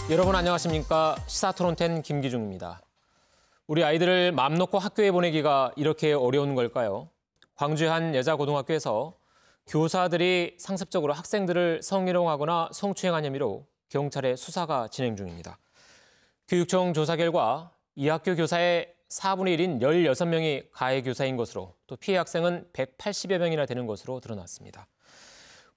여러분 안녕하십니까? 시사토론텐 김기중입니다. 우리 아이들을 맘 놓고 학교에 보내기가 이렇게 어려운 걸까요? 광주의 한 여자 고등학교에서 교사들이 상습적으로 학생들을 성희롱하거나 성추행한 혐의로 경찰의 수사가 진행 중입니다. 교육청 조사 결과 이 학교 교사의 4분의 1인 16명이 가해 교사인 것으로 또 피해 학생은 180여 명이나 되는 것으로 드러났습니다.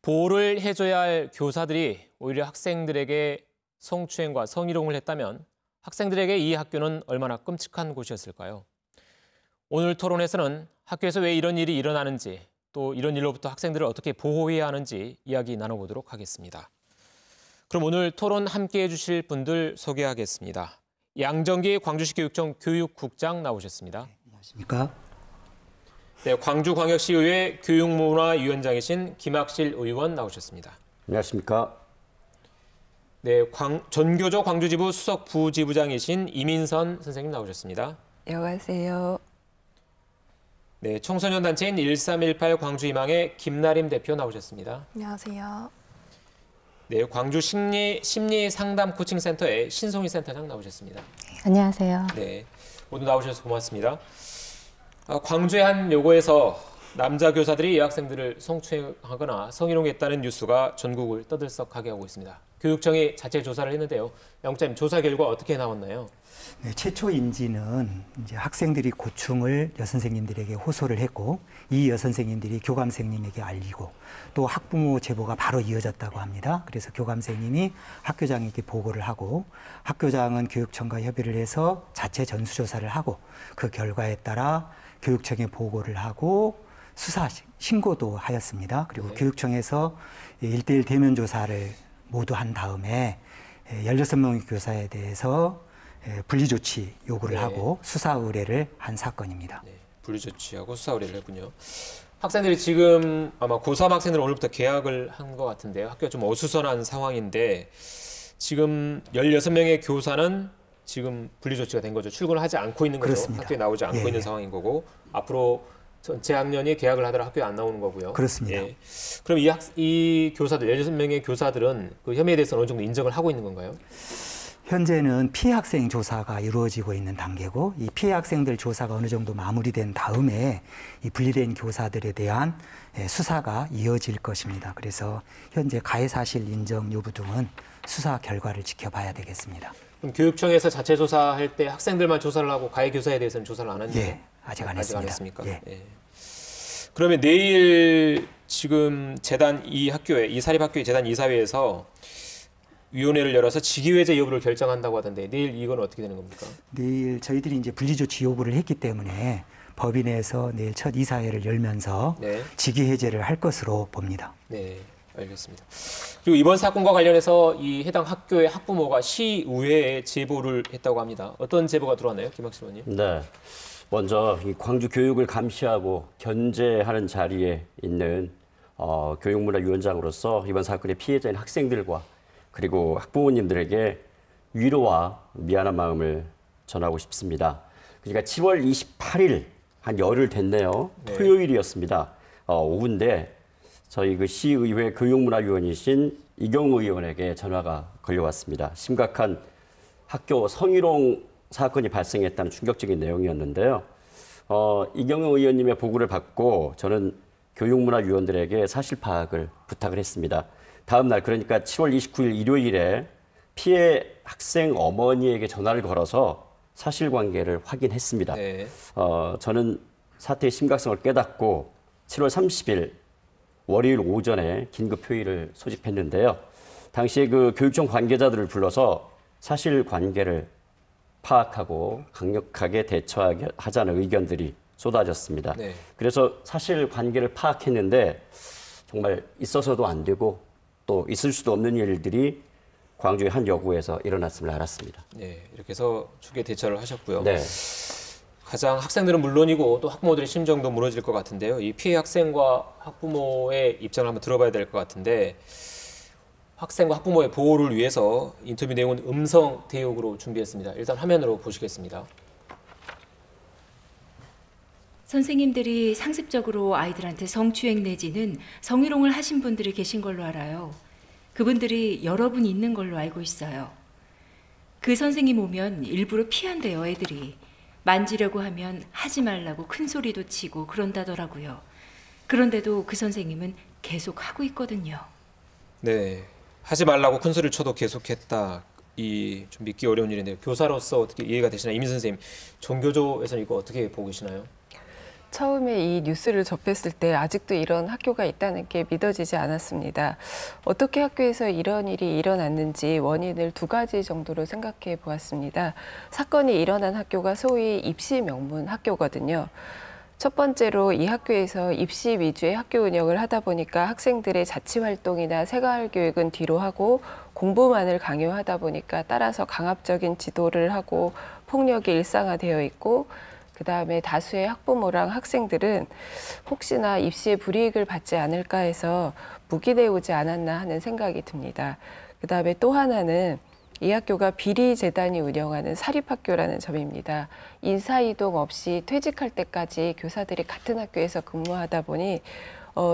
보호를 해줘야 할 교사들이 오히려 학생들에게 성추행과 성희롱을 했다면 학생들에게 이 학교는 얼마나 끔찍한 곳이었을까요? 오늘 토론에서는 학교에서 왜 이런 일이 일어나는지 또 이런 일로부터 학생들을 어떻게 보호해야 하는지 이야기 나눠보도록 하겠습니다. 그럼 오늘 토론 함께해 주실 분들 소개하겠습니다. 양정기 광주시 교육청 교육국장 나오셨습니다. 안녕하십니까? 네, 광주광역시의회 교육문화위원장이신 김학실 의원 나오셨습니다. 안녕하십니까? 네, 전교조 광주지부 수석 부지부장이신 이민선 선생님 나오셨습니다. 안녕하세요. 네, 청소년 단체인 1318 광주희망의 김나림 대표 나오셨습니다. 안녕하세요. 네, 광주 심리 상담 코칭 센터의 신송희 센터장 나오셨습니다. 안녕하세요. 네, 모두 나오셔서 고맙습니다. 광주의 한 요고에서 남자 교사들이 여학생들을 성추행하거나 성희롱했다는 뉴스가 전국을 떠들썩하게 하고 있습니다. 교육청이 자체 조사를 했는데요. 영장님, 조사 결과 어떻게 나왔나요? 네, 최초 인지는 이제 학생들이 고충을 여선생님들에게 호소를 했고 이 여선생님들이 교감생님에게 알리고 또 학부모 제보가 바로 이어졌다고 합니다. 그래서 교감생님이 학교장에게 보고를 하고 학교장은 교육청과 협의를 해서 자체 전수조사를 하고 그 결과에 따라 교육청에 보고를 하고 수사 신고도 하였습니다. 그리고 네. 교육청에서 1대1 대면 조사를 모두 한 다음에 16명의 교사에 대해서 분리조치 요구를 네. 하고 수사 의뢰를 한 사건입니다. 네, 분리조치하고 수사 의뢰를 했군요. 학생들이 지금 아마 고3 학생들 오늘부터 개학을 한 것 같은데요. 학교가 좀 어수선한 상황인데 지금 16명의 교사는 지금 분리조치가 된 거죠. 출근을 하지 않고 있는 거죠. 그렇습니다. 학교에 나오지 않고 예. 있는 상황인 거고 앞으로 전체 학년이 개학을 하더라 학교에 안 나오는 거고요. 그렇습니다. 예. 그럼 이 교사들, 16명의 교사들은 그 혐의에 대해서 어느 정도 인정을 하고 있는 건가요? 현재는 피해 학생 조사가 이루어지고 있는 단계고 이 피해 학생들 조사가 어느 정도 마무리된 다음에 이 분리된 교사들에 대한 수사가 이어질 것입니다. 그래서 현재 가해 사실 인정 여부 등은 수사 결과를 지켜봐야 되겠습니다. 그럼 교육청에서 자체 조사할 때 학생들만 조사를 하고 가해 교사에 대해서는 조사를 안 했나요? 예, 아직 안 했습니다. 했습니까? 예. 예. 그러면 내일 지금 이 사립학교의 재단 이사회에서 위원회를 열어서 직위회제 여부를 결정한다고 하던데 내일 이건 어떻게 되는 겁니까? 내일 저희들이 이제 분리조치 요구를 했기 때문에 법인에서 내일 첫 이사회를 열면서 네. 직위 해제를 할 것으로 봅니다. 네, 알겠습니다. 그리고 이번 사건과 관련해서 이 해당 학교의 학부모가 시의회에 제보를 했다고 합니다. 어떤 제보가 들어왔나요, 김학실 의원님? 네. 먼저 이 광주 교육을 감시하고 견제하는 자리에 있는 교육문화위원장으로서 이번 사건의 피해자인 학생들과 그리고 학부모님들에게 위로와 미안한 마음을 전하고 싶습니다. 그러니까 10월 28일 한 열흘 됐네요. 네. 토요일이었습니다. 오후인데 저희 그 시의회 교육문화위원이신 이경우 의원에게 전화가 걸려왔습니다. 심각한 학교 성희롱 사건이 발생했다는 충격적인 내용이었는데요. 이경우 의원님의 보고를 받고 저는 교육문화위원들에게 사실 파악을 부탁을 했습니다. 다음 날 그러니까 7월 29일 일요일에 피해 학생 어머니에게 전화를 걸어서 사실관계를 확인했습니다. 네. 저는 사태의 심각성을 깨닫고 7월 30일 월요일 오전에 긴급회의를 소집했는데요. 당시에 그 교육청 관계자들을 불러서 사실관계를 파악하고 강력하게 대처하자는 의견들이 쏟아졌습니다. 네. 그래서 사실관계를 파악했는데 정말 있어서도 안 되고 또 있을 수도 없는 일들이 광주의 한 여고에서 일어났음을 알았습니다. 네, 이렇게 해서 추계 대처를 하셨고요. 네. 가장 학생들은 물론이고 또 학부모들의 심정도 무너질 것 같은데요. 이 피해 학생과 학부모의 입장을 한번 들어봐야 될 것 같은데 학생과 학부모의 보호를 위해서 인터뷰 내용은 음성 대역으로 준비했습니다. 일단 화면으로 보시겠습니다. 선생님들이 상습적으로 아이들한테 성추행 내지는 성희롱을 하신 분들이 계신 걸로 알아요. 그분들이 여러 분 있는 걸로 알고 있어요. 그 선생님 오면 일부러 피한대요, 애들이. 만지려고 하면 하지 말라고 큰 소리도 치고 그런다더라고요. 그런데도 그 선생님은 계속 하고 있거든요. 네, 하지 말라고 큰 소리를 쳐도 계속했다. 이 좀 믿기 어려운 일인데요. 교사로서 어떻게 이해가 되시나요? 이민 선생님, 종교조에서는 이거 어떻게 보고 계시나요? 처음에 이 뉴스를 접했을 때 아직도 이런 학교가 있다는 게 믿어지지 않았습니다. 어떻게 학교에서 이런 일이 일어났는지 원인을 두 가지 정도로 생각해 보았습니다. 사건이 일어난 학교가 소위 입시 명문 학교거든요. 첫 번째로 이 학교에서 입시 위주의 학교 운영을 하다 보니까 학생들의 자치활동이나 생활 교육은 뒤로 하고 공부만을 강요하다 보니까 따라서 강압적인 지도를 하고 폭력이 일상화되어 있고, 그다음에 다수의 학부모랑 학생들은 혹시나 입시에 불이익을 받지 않을까 해서 묵인해오지 않았나 하는 생각이 듭니다. 그다음에 또 하나는 이 학교가 비리재단이 운영하는 사립학교라는 점입니다. 인사이동 없이 퇴직할 때까지 교사들이 같은 학교에서 근무하다 보니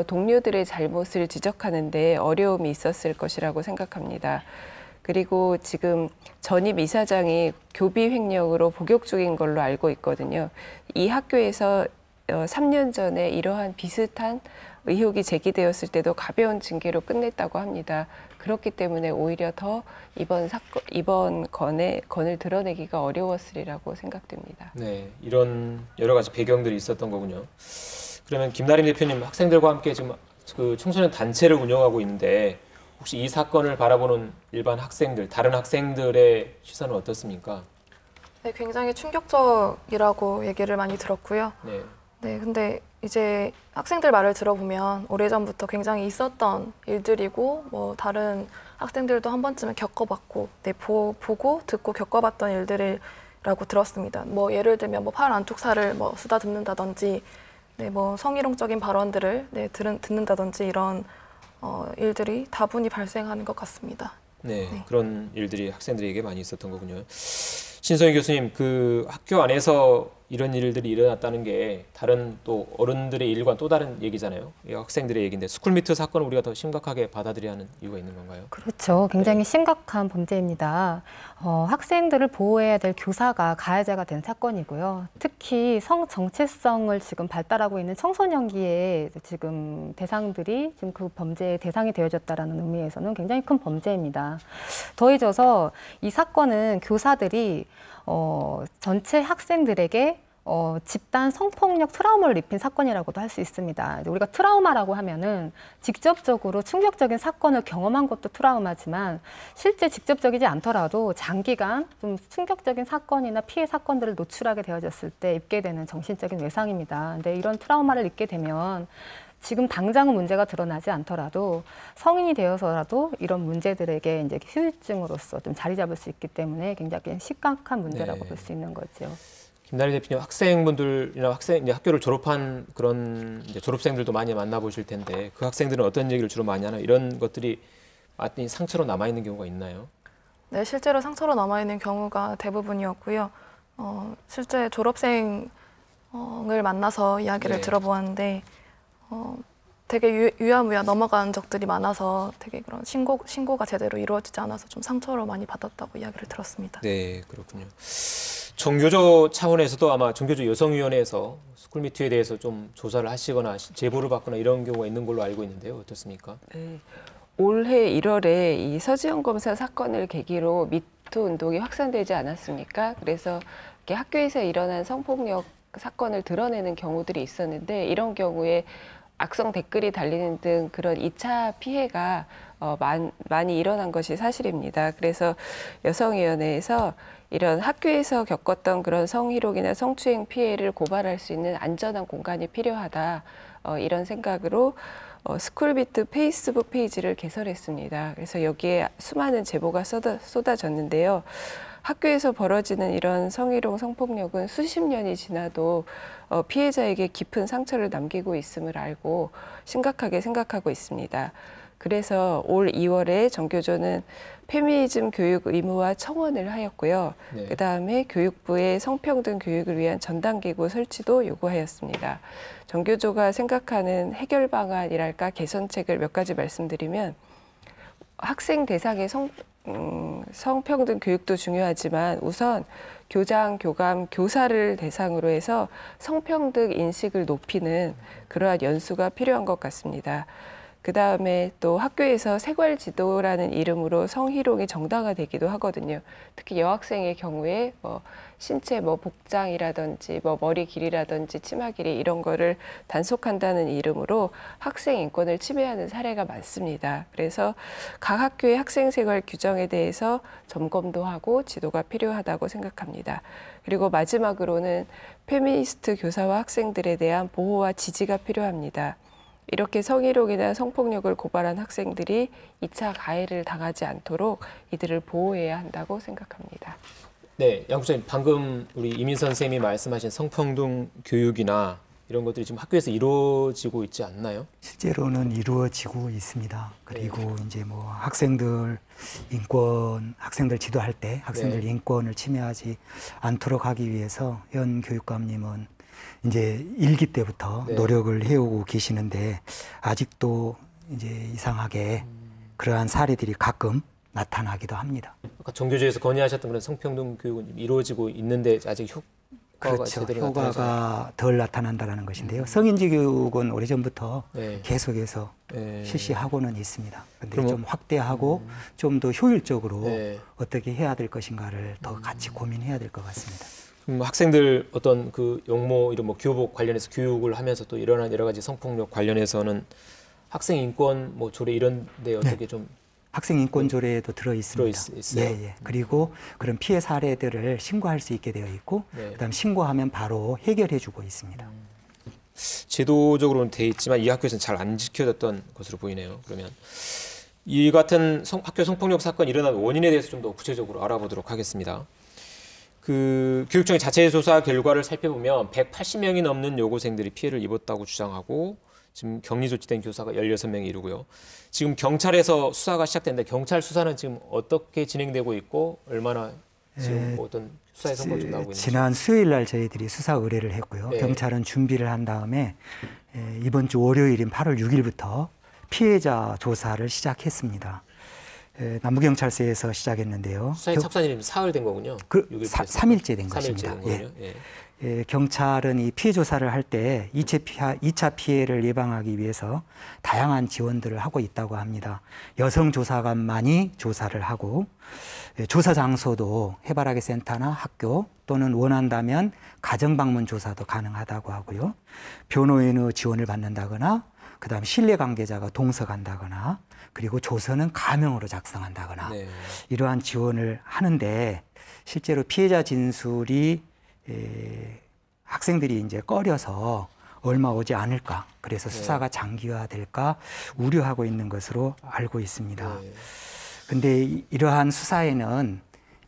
동료들의 잘못을 지적하는 데 어려움이 있었을 것이라고 생각합니다. 그리고 지금 전임 이사장이 교비 횡령으로 복역 중인 걸로 알고 있거든요. 이 학교에서 3년 전에 이러한 비슷한 의혹이 제기되었을 때도 가벼운 징계로 끝냈다고 합니다. 그렇기 때문에 오히려 더 이번 건을 드러내기가 어려웠으리라고 생각됩니다. 네, 이런 여러 가지 배경들이 있었던 거군요. 그러면 김나림 대표님, 학생들과 함께 지금 그 청소년 단체를 운영하고 있는데 혹시 이 사건을 바라보는 일반 학생들, 다른 학생들의 시선은 어떻습니까? 네, 굉장히 충격적이라고 얘기를 많이 들었고요. 네, 네, 근데 이제 학생들 말을 들어보면 오래전부터 굉장히 있었던 일들이고, 뭐 다른 학생들도 한 번쯤은 겪어봤고, 네, 보고 듣고 겪어봤던 일들이라고 들었습니다. 뭐 예를 들면 뭐 팔 안쪽살을 뭐 쓰다듬는다든지, 네, 뭐 성희롱적인 발언들을 듣는다든지 이런 일들이 다분히 발생하는 것 같습니다. 네, 네. 그런 일들이 학생들에게 많이 있었던 거군요. 신성희 교수님, 그 학교 안에서 이런 일들이 일어났다는 게 다른 또 어른들의 일과는 또 다른 얘기잖아요. 이 학생들의 얘기인데 스쿨미트 사건을 우리가 더 심각하게 받아들여야 하는 이유가 있는 건가요? 그렇죠. 굉장히 심각한 범죄입니다. 학생들을 보호해야 될 교사가 가해자가 된 사건이고요. 특히 성 정체성을 지금 발달하고 있는 청소년기에 지금 대상들이 지금 그 범죄의 대상이 되어졌다라는 의미에서는 굉장히 큰 범죄입니다. 더해져서 이 사건은 교사들이 전체 학생들에게 집단 성폭력 트라우마를 입힌 사건이라고도 할 수 있습니다. 우리가 트라우마라고 하면은 직접적으로 충격적인 사건을 경험한 것도 트라우마지만 실제 직접적이지 않더라도 장기간 좀 충격적인 사건이나 피해 사건들을 노출하게 되어졌을 때 입게 되는 정신적인 외상입니다. 근데 이런 트라우마를 입게 되면 지금 당장은 문제가 드러나지 않더라도 성인이 되어서라도 이런 문제들에게 이제 후유증으로서 좀 자리 잡을 수 있기 때문에 굉장히 심각한 문제라고 네. 볼 수 있는 거죠. 김나림 대표님, 학생분들이나 이제 학교를 졸업한 그런 이제 졸업생들도 많이 만나보실 텐데 그 학생들은 어떤 얘기를 주로 많이 하나 이런 것들이 많이 상처로 남아 있는 경우가 있나요? 네, 실제로 상처로 남아있는 경우가 대부분이었고요. 실제 졸업생을 만나서 이야기를 네. 들어보았는데 되게 유야무야 넘어간 적들이 많아서 되게 그런 신고가 제대로 이루어지지 않아서 좀 상처를 많이 받았다고 이야기를 들었습니다. 네, 그렇군요. 종교조 차원에서도 아마 종교조 여성위원회에서 스쿨미투에 대해서 좀 조사를 하시거나 제보를 받거나 이런 경우가 있는 걸로 알고 있는데요. 어떻습니까? 네. 올해 1월에 이 서지현 검사 사건을 계기로 미투 운동이 확산되지 않았습니까? 그래서 이렇게 학교에서 일어난 성폭력 사건을 드러내는 경우들이 있었는데 이런 경우에 악성 댓글이 달리는 등 그런 2차 피해가 많이 일어난 것이 사실입니다. 그래서 여성위원회에서 이런 학교에서 겪었던 그런 성희롱이나 성추행 피해를 고발할 수 있는 안전한 공간이 필요하다. 이런 생각으로 스쿨미트 페이스북 페이지를 개설했습니다. 그래서 여기에 수많은 제보가 쏟아졌는데요. 학교에서 벌어지는 이런 성희롱, 성폭력은 수십 년이 지나도 피해자에게 깊은 상처를 남기고 있음을 알고 심각하게 생각하고 있습니다. 그래서 올 2월에 정교조는 페미니즘 교육 의무화 청원을 하였고요. 네. 그다음에 교육부의 성평등 교육을 위한 전담기구 설치도 요구하였습니다. 정교조가 생각하는 해결 방안이랄까 개선책을 몇 가지 말씀드리면 학생 대상의 성평등 교육도 중요하지만 우선 교장, 교감, 교사를 대상으로 해서 성평등 인식을 높이는 그러한 연수가 필요한 것 같습니다. 그다음에 또 학교에서 생활지도라는 이름으로 성희롱이 정당화되기도 하거든요. 특히 여학생의 경우에 신체 복장이라든지 머리 길이라든지 치마 길이 이런 거를 단속한다는 이름으로 학생 인권을 침해하는 사례가 많습니다. 그래서 각 학교의 학생 생활 규정에 대해서 점검도 하고 지도가 필요하다고 생각합니다. 그리고 마지막으로는 페미니스트 교사와 학생들에 대한 보호와 지지가 필요합니다. 이렇게 성희롱이나 성폭력을 고발한 학생들이 2차 가해를 당하지 않도록 이들을 보호해야 한다고 생각합니다. 네, 양 국장님 방금 우리 이민선 선생님이 말씀하신 성평등 교육이나 이런 것들이 지금 학교에서 이루어지고 있지 않나요? 실제로는 이루어지고 있습니다. 그리고 이제 학생들 지도할 때 학생들 인권을 침해하지 않도록 하기 위해서 현 교육감님은 이제 1기 때부터 노력을 해오고 계시는데 아직도 이제 이상하게 그러한 사례들이 가끔 나타나기도 합니다. 아까 정교조에서 건의하셨던 그런 성평등 교육은 이루어지고 있는데 아직 효과가 그렇죠. 제대로 효과가 덜 나타난다는 것인데요. 성인지 교육은 오래전부터 계속해서 실시하고는 있습니다. 그런데 좀 확대하고 좀 더 효율적으로 어떻게 해야 될 것인가를 더 같이 고민해야 될 것 같습니다. 학생들 어떤 그 용모 이런 교복 관련해서 교육을 하면서 또 일어난 여러 가지 성폭력 관련해서는 학생 인권 조례 이런 데 어떻게 좀 학생 인권 조례에도 들어 있습니다. 있어요. 그리고 그런 피해 사례들을 신고할 수 있게 되어 있고 그다음 신고하면 바로 해결해 주고 있습니다. 제도적으로는 돼 있지만 이 학교에서는 잘 안 지켜졌던 것으로 보이네요. 그러면 이 같은 학교 성폭력 사건이 일어난 원인에 대해서 좀 더 구체적으로 알아보도록 하겠습니다. 그 교육청의 자체 조사 결과를 살펴보면 180명이 넘는 여고생들이 피해를 입었다고 주장하고 지금 격리 조치된 교사가 16명이 이르고요. 지금 경찰에서 수사가 시작됐는데 경찰 수사는 지금 어떻게 진행되고 있고 얼마나 지금 어떤 수사의 성과가 좀 나오고 있는지. 지난 수요일 날 저희들이 수사 의뢰를 했고요. 경찰은 준비를 한 다음에 이번 주 월요일인 8월 6일부터 피해자 조사를 시작했습니다. 남부경찰서에서 시작했는데요. 수사의 착수일이 사흘 된 거군요. 3일째 된 것입니다. 경찰은 이 피해 조사를 할 때 2차 피해를 예방하기 위해서 다양한 지원들을 하고 있다고 합니다. 여성 조사관만이 조사를 하고 조사 장소도 해바라기 센터나 학교 또는 원한다면 가정방문 조사도 가능하다고 하고요. 변호인의 지원을 받는다거나 그다음 신뢰 관계자가 동석한다거나 그리고 조서는 가명으로 작성한다거나 이러한 지원을 하는데 실제로 피해자 진술이 학생들이 이제 꺼려서 얼마 오지 않을까 그래서 수사가 장기화될까 우려하고 있는 것으로 알고 있습니다. 근데 이러한 수사에는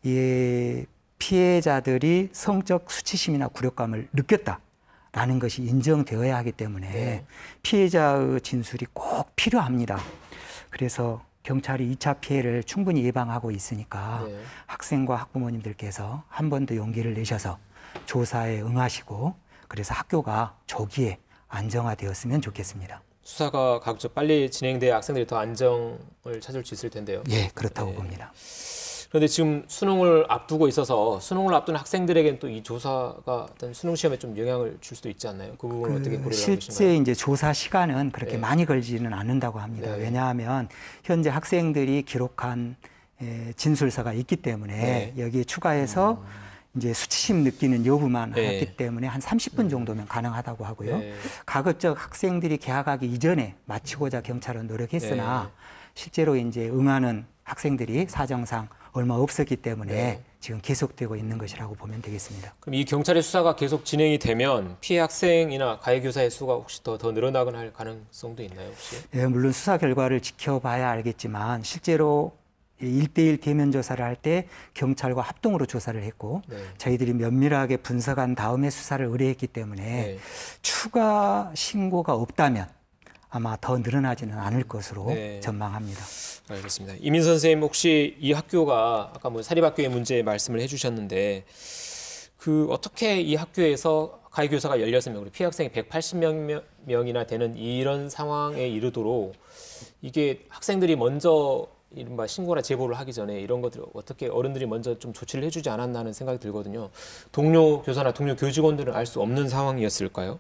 이 피해자들이 성적 수치심이나 굴욕감을 느꼈다라는 것이 인정되어야 하기 때문에 피해자의 진술이 꼭 필요합니다. 그래서 경찰이 2차 피해를 충분히 예방하고 있으니까 학생과 학부모님들께서 한 번 더 용기를 내셔서 조사에 응하시고 그래서 학교가 조기에 안정화되었으면 좋겠습니다. 수사가 가급적 빨리 진행돼야 학생들이 더 안정을 찾을 수 있을 텐데요. 그렇다고 봅니다. 그런데 지금 수능을 앞두고 있어서 수능을 앞둔 학생들에게는 또 이 조사가 어떤 수능 시험에 좀 영향을 줄 수도 있지 않나요? 그 부분은 어떻게 고려를 하고 계신가요? 실제 이제 조사 시간은 그렇게 많이 걸리지는 않는다고 합니다. 왜냐하면 현재 학생들이 기록한 진술서가 있기 때문에 여기에 추가해서 이제 수치심 느끼는 여부만 했기 때문에 한 30분 정도면 가능하다고 하고요. 가급적 학생들이 개학하기 이전에 마치고자 경찰은 노력했으나 실제로 이제 응하는 학생들이 사정상 얼마 없었기 때문에 지금 계속되고 있는 것이라고 보면 되겠습니다. 그럼 이 경찰의 수사가 계속 진행이 되면 피해 학생이나 가해 교사의 수가 혹시 더 늘어나거나 할 가능성도 있나요, 혹시? 물론 수사 결과를 지켜봐야 알겠지만 실제로 1대1 대면 조사를 할 때 경찰과 합동으로 조사를 했고 저희들이 면밀하게 분석한 다음에 수사를 의뢰했기 때문에 추가 신고가 없다면 아마 더 늘어나지는 않을 것으로 전망합니다. 알겠습니다. 이민 선생님 혹시 이 학교가 아까 사립학교의 문제 말씀을 해주셨는데 그 어떻게 이 학교에서 가해 교사가 16명, 우리 피해 학생이 180명이나 되는 이런 상황에 이르도록 이게 학생들이 먼저 이른바 신고나 제보를 하기 전에 이런 것들 어떻게 어른들이 먼저 좀 조치를 해주지 않았나 하는 생각이 들거든요. 동료 교사나 동료 교직원들은 알 수 없는 상황이었을까요?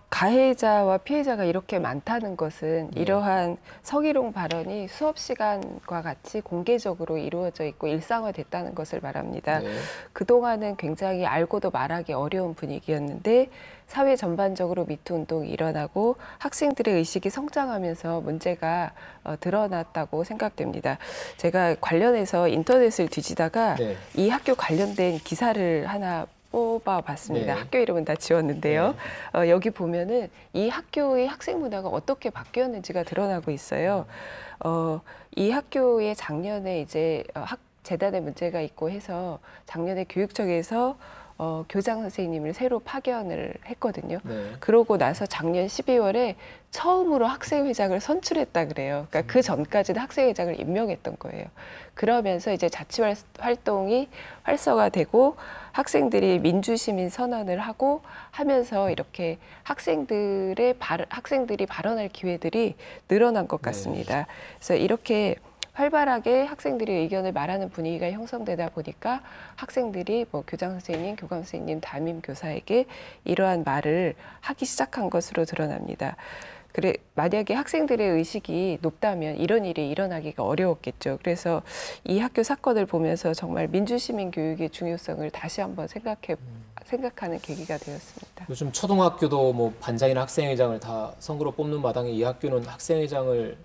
가해자와 피해자가 이렇게 많다는 것은 이러한 성희롱 발언이 수업 시간과 같이 공개적으로 이루어져 있고 일상화됐다는 것을 말합니다. 네. 그동안은 굉장히 알고도 말하기 어려운 분위기였는데 사회 전반적으로 미투 운동이 일어나고 학생들의 의식이 성장하면서 문제가 드러났다고 생각됩니다. 제가 관련해서 인터넷을 뒤지다가 네. 이 학교 관련된 기사를 하나 뽑아봤습니다. 네. 학교 이름은 다 지웠는데요. 여기 보면은 이 학교의 학생 문화가 어떻게 바뀌었는지가 드러나고 있어요. 이 학교에 작년에 이제 재단에 문제가 있고 해서 작년에 교육청에서 교장 선생님을 새로 파견을 했거든요. 네. 그러고 나서 작년 12월에 처음으로 학생회장을 선출했다 그래요. 그러니까 그 전까지는 학생회장을 임명했던 거예요. 그러면서 이제 자치 활동이 활성화되고 학생들이 민주시민 선언을 하고 하면서 이렇게 학생들이 발언할 기회들이 늘어난 것 같습니다. 그래서 이렇게 활발하게 학생들이 의견을 말하는 분위기가 형성되다 보니까 학생들이 뭐 교장 선생님, 교감 선생님, 담임 교사에게 이러한 말을 하기 시작한 것으로 드러납니다. 그래 만약에 학생들의 의식이 높다면 이런 일이 일어나기가 어려웠겠죠. 그래서 이 학교 사건을 보면서 정말 민주시민 교육의 중요성을 다시 한번 생각하는 계기가 되었습니다. 요즘 초등학교도 뭐 반장이나 학생회장을 다 선거로 뽑는 마당에 이 학교는 학생회장을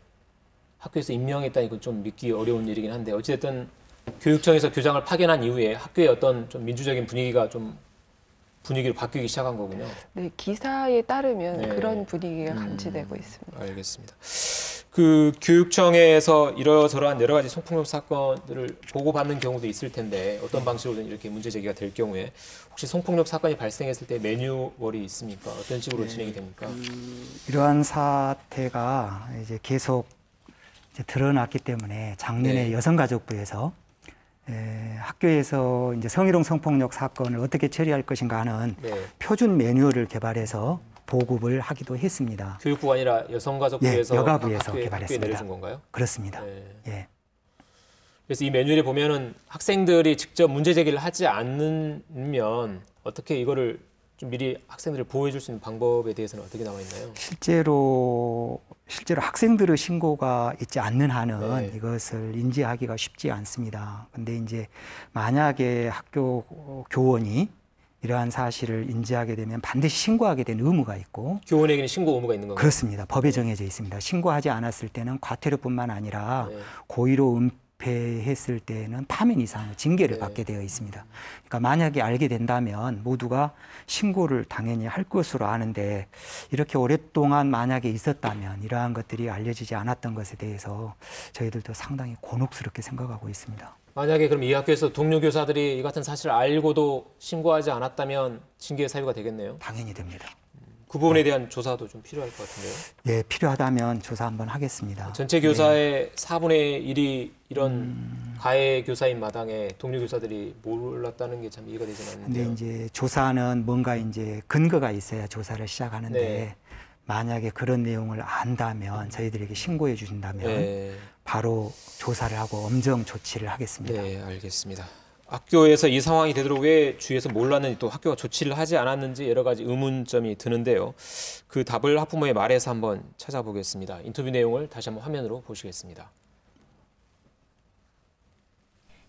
학교에서 임명했다니 이건 좀 믿기 어려운 일이긴 한데 어찌됐든 교육청에서 교장을 파견한 이후에 학교의 어떤 좀 민주적인 분위기로 바뀌기 시작한 거군요. 네, 기사에 따르면 네. 그런 분위기가 감지되고 있습니다. 알겠습니다. 그 교육청에서 이러저러한 여러 가지 성폭력 사건들을 보고받는 경우도 있을 텐데 어떤 방식으로든 이렇게 문제 제기가 될 경우에 혹시 성폭력 사건이 발생했을 때 매뉴얼이 있습니까? 어떤 식으로 진행이 됩니까? 이러한 사태가 이제 계속 이제 드러났기 때문에 작년에 네. 여성가족부에서 학교에서 이제 성희롱 성폭력 사건을 어떻게 처리할 것인가 하는 네. 표준 매뉴얼을 개발해서 보급을 하기도 했습니다. 교육부가 아니라 여성가족부에서 예, 여가부에서 학교에 개발했습니다. 내려준 건가요? 그렇습니다. 네. 예. 그래서 이 매뉴얼에 보면은 학생들이 직접 문제 제기를 하지 않으면 어떻게 이거를 좀 미리 학생들을 보호해 줄 수 있는 방법에 대해서는 어떻게 나와 있나요? 실제로 학생들의 신고가 있지 않는 한은 네. 이것을 인지하기가 쉽지 않습니다. 근데 이제 만약에 학교 교원이 이러한 사실을 인지하게 되면 반드시 신고하게 된 의무가 있고 교원에게는 신고 의무가 있는 건가요? 그렇습니다. 법에 정해져 있습니다. 신고하지 않았을 때는 과태료뿐만 아니라 네. 고의로 은폐했을 때는 파면 이상의 징계를 네. 받게 되어 있습니다. 그러니까 만약에 알게 된다면 모두가 신고를 당연히 할 것으로 아는데 이렇게 오랫동안 만약에 있었다면 이러한 것들이 알려지지 않았던 것에 대해서 저희들도 상당히 곤혹스럽게 생각하고 있습니다. 만약에 그럼 이 학교에서 동료 교사들이 이 같은 사실을 알고도 신고하지 않았다면 징계 사유가 되겠네요. 당연히 됩니다. 그 부분에 대한 조사도 좀 필요할 것 같은데요. 예, 필요하다면 조사 한번 하겠습니다. 전체 교사의 4분의 1이 이런 가해 교사인 마당에 동료 교사들이 몰랐다는 게 참 이해가 되지 근데 않는데요. 이제 조사는 뭔가 이제 근거가 있어야 조사를 시작하는데 네. 만약에 그런 내용을 안다면 저희들에게 신고해 주신다면 네. 바로 조사를 하고 엄정 조치를 하겠습니다. 네, 알겠습니다. 학교에서 이 상황이 되도록 왜 주위에서 몰랐는지 또 학교가 조치를 하지 않았는지 여러 가지 의문점이 드는데요. 그 답을 학부모의 말에서 한번 찾아보겠습니다. 인터뷰 내용을 다시 한번 화면으로 보시겠습니다.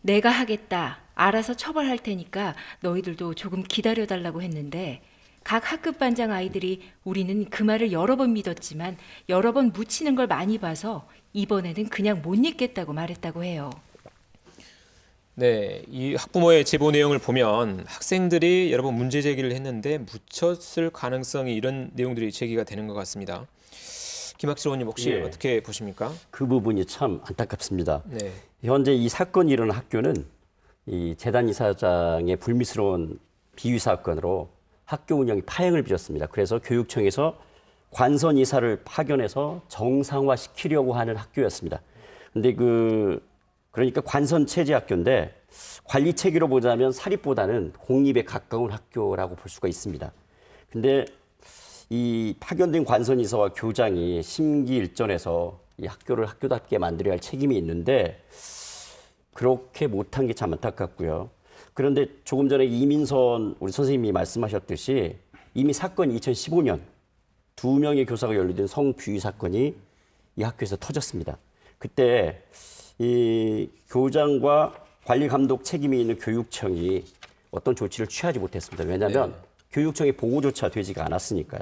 내가 하겠다. 알아서 처벌할 테니까 너희들도 조금 기다려달라고 했는데 각 학급 반장 아이들이 우리는 그 말을 여러 번 믿었지만 여러 번 묻히는 걸 많이 봐서 이번에는 그냥 못 믿겠다고 말했다고 해요. 네, 이 학부모의 제보 내용을 보면 학생들이 여러 번 문제 제기를 했는데 묻혔을 가능성이 이런 내용들이 제기가 되는 것 같습니다. 김학실 의원님 혹시 예. 어떻게 보십니까? 그 부분이 참 안타깝습니다. 네, 현재 이 사건이 일어난 학교는 이 재단 이사장의 불미스러운 비위 사건으로 학교 운영이 파행을 빚었습니다. 그래서 교육청에서 관선 이사를 파견해서 정상화시키려고 하는 학교였습니다. 근데 그러니까 관선 체제 학교인데 관리 체계로 보자면 사립보다는 공립에 가까운 학교라고 볼 수가 있습니다. 근데 이 파견된 관선 이사와 교장이 심기일전해서 이 학교를 학교답게 만들어야 할 책임이 있는데 그렇게 못한 게 참 안타깝고요. 그런데 조금 전에 이민선 우리 선생님이 말씀하셨듯이 이미 사건이 2015년 2명의 교사가 연루된 성비위 사건이 이 학교에서 터졌습니다. 그때 이 교장과 관리 감독 책임이 있는 교육청이 어떤 조치를 취하지 못했습니다. 왜냐하면 교육청의 보고조차 되지가 않았으니까요.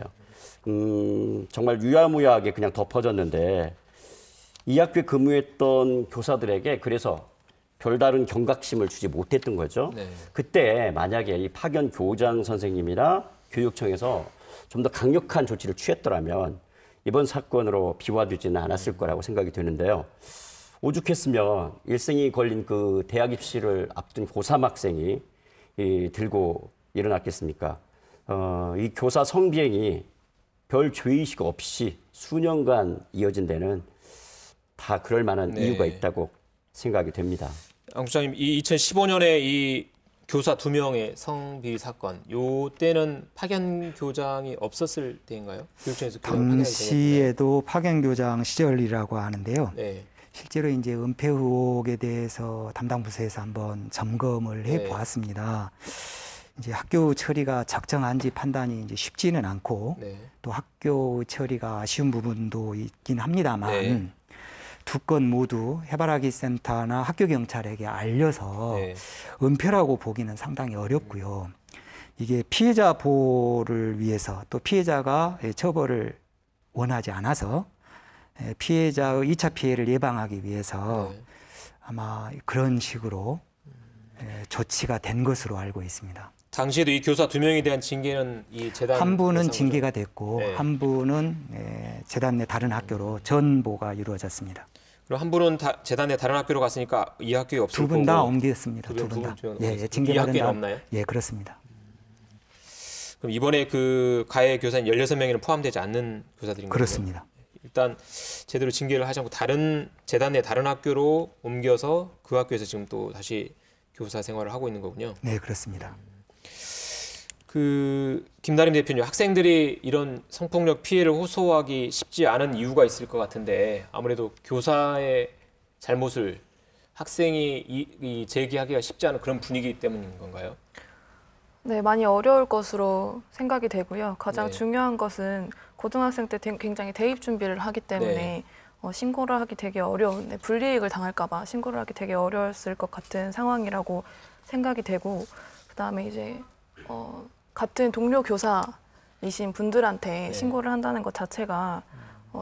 정말 유야무야하게 그냥 덮어졌는데 이 학교에 근무했던 교사들에게 그래서 별다른 경각심을 주지 못했던 거죠. 네. 그때 만약에 이 파견 교장 선생님이나 교육청에서 좀 더 강력한 조치를 취했더라면 이번 사건으로 비화되지는 않았을 거라고 생각이 되는데요. 오죽했으면 일생이 걸린 그 대학 입시를 앞둔 고3 학생이 들고 일어났겠습니까? 이 교사 성비행이 별 죄의식 없이 수년간 이어진 데는 다 그럴 만한 네. 이유가 있다고 생각이 됩니다. 안 국장님, 이 2015년에 이 교사 2명의 성비위 사건, 요 때는 파견 교장이 없었을 때인가요? 교육청에서 교장 파견이 당시에도 파견 교장 시절이라고 하는데요. 네. 실제로 이제 은폐 의혹에 대해서 담당 부서에서 한번 점검을 해 네. 보았습니다. 이제 학교 처리가 적정한지 판단이 이제 쉽지는 않고 네. 또 학교 처리가 아쉬운 부분도 있긴 합니다만 네. 두 건 모두 해바라기 센터나 학교 경찰에게 알려서 네. 은폐라고 보기는 상당히 어렵고요. 이게 피해자 보호를 위해서 또 피해자가 처벌을 원하지 않아서 피해자의 2차 피해를 예방하기 위해서 네. 아마 그런 식으로 조치가 된 것으로 알고 있습니다. 당시에도 이 교사 2명에 대한 징계는 이 재단 한 분은 대상으로 징계가 됐고 네. 한 분은 재단 내 다른 학교로 전보가 이루어졌습니다. 그리고 한 분은 재단 내 다른 학교로 갔으니까 이 학교에 없을 두 거고 분 다 옮겼습니다. 두 두 분 분 다. 두 분 예, 이 징계받은 학교에는 다음. 없나요? 예, 그렇습니다. 그럼 이번에 그 가해 교사님 16명에는 포함되지 않는 교사들인 거죠? 그렇습니다. 일단 제대로 징계를 하지 않고 다른 재단 내 다른 학교로 옮겨서 그 학교에서 지금 또 다시 교사 생활을 하고 있는 거군요. 네, 그렇습니다. 그 김나림 대표님, 학생들이 이런 성폭력 피해를 호소하기 쉽지 않은 이유가 있을 것 같은데 아무래도 교사의 잘못을 학생이 제기하기가 쉽지 않은 그런 분위기 때문인 건가요? 네, 많이 어려울 것으로 생각이 되고요. 가장 네. 중요한 것은 고등학생 때 굉장히 대입 준비를 하기 때문에 네. 신고를 하기 되게 어려운데 불이익을 당할까 봐 신고를 하기 되게 어려웠을 것 같은 상황이라고 생각이 되고 그다음에 이제 같은 동료 교사이신 분들한테 네. 신고를 한다는 것 자체가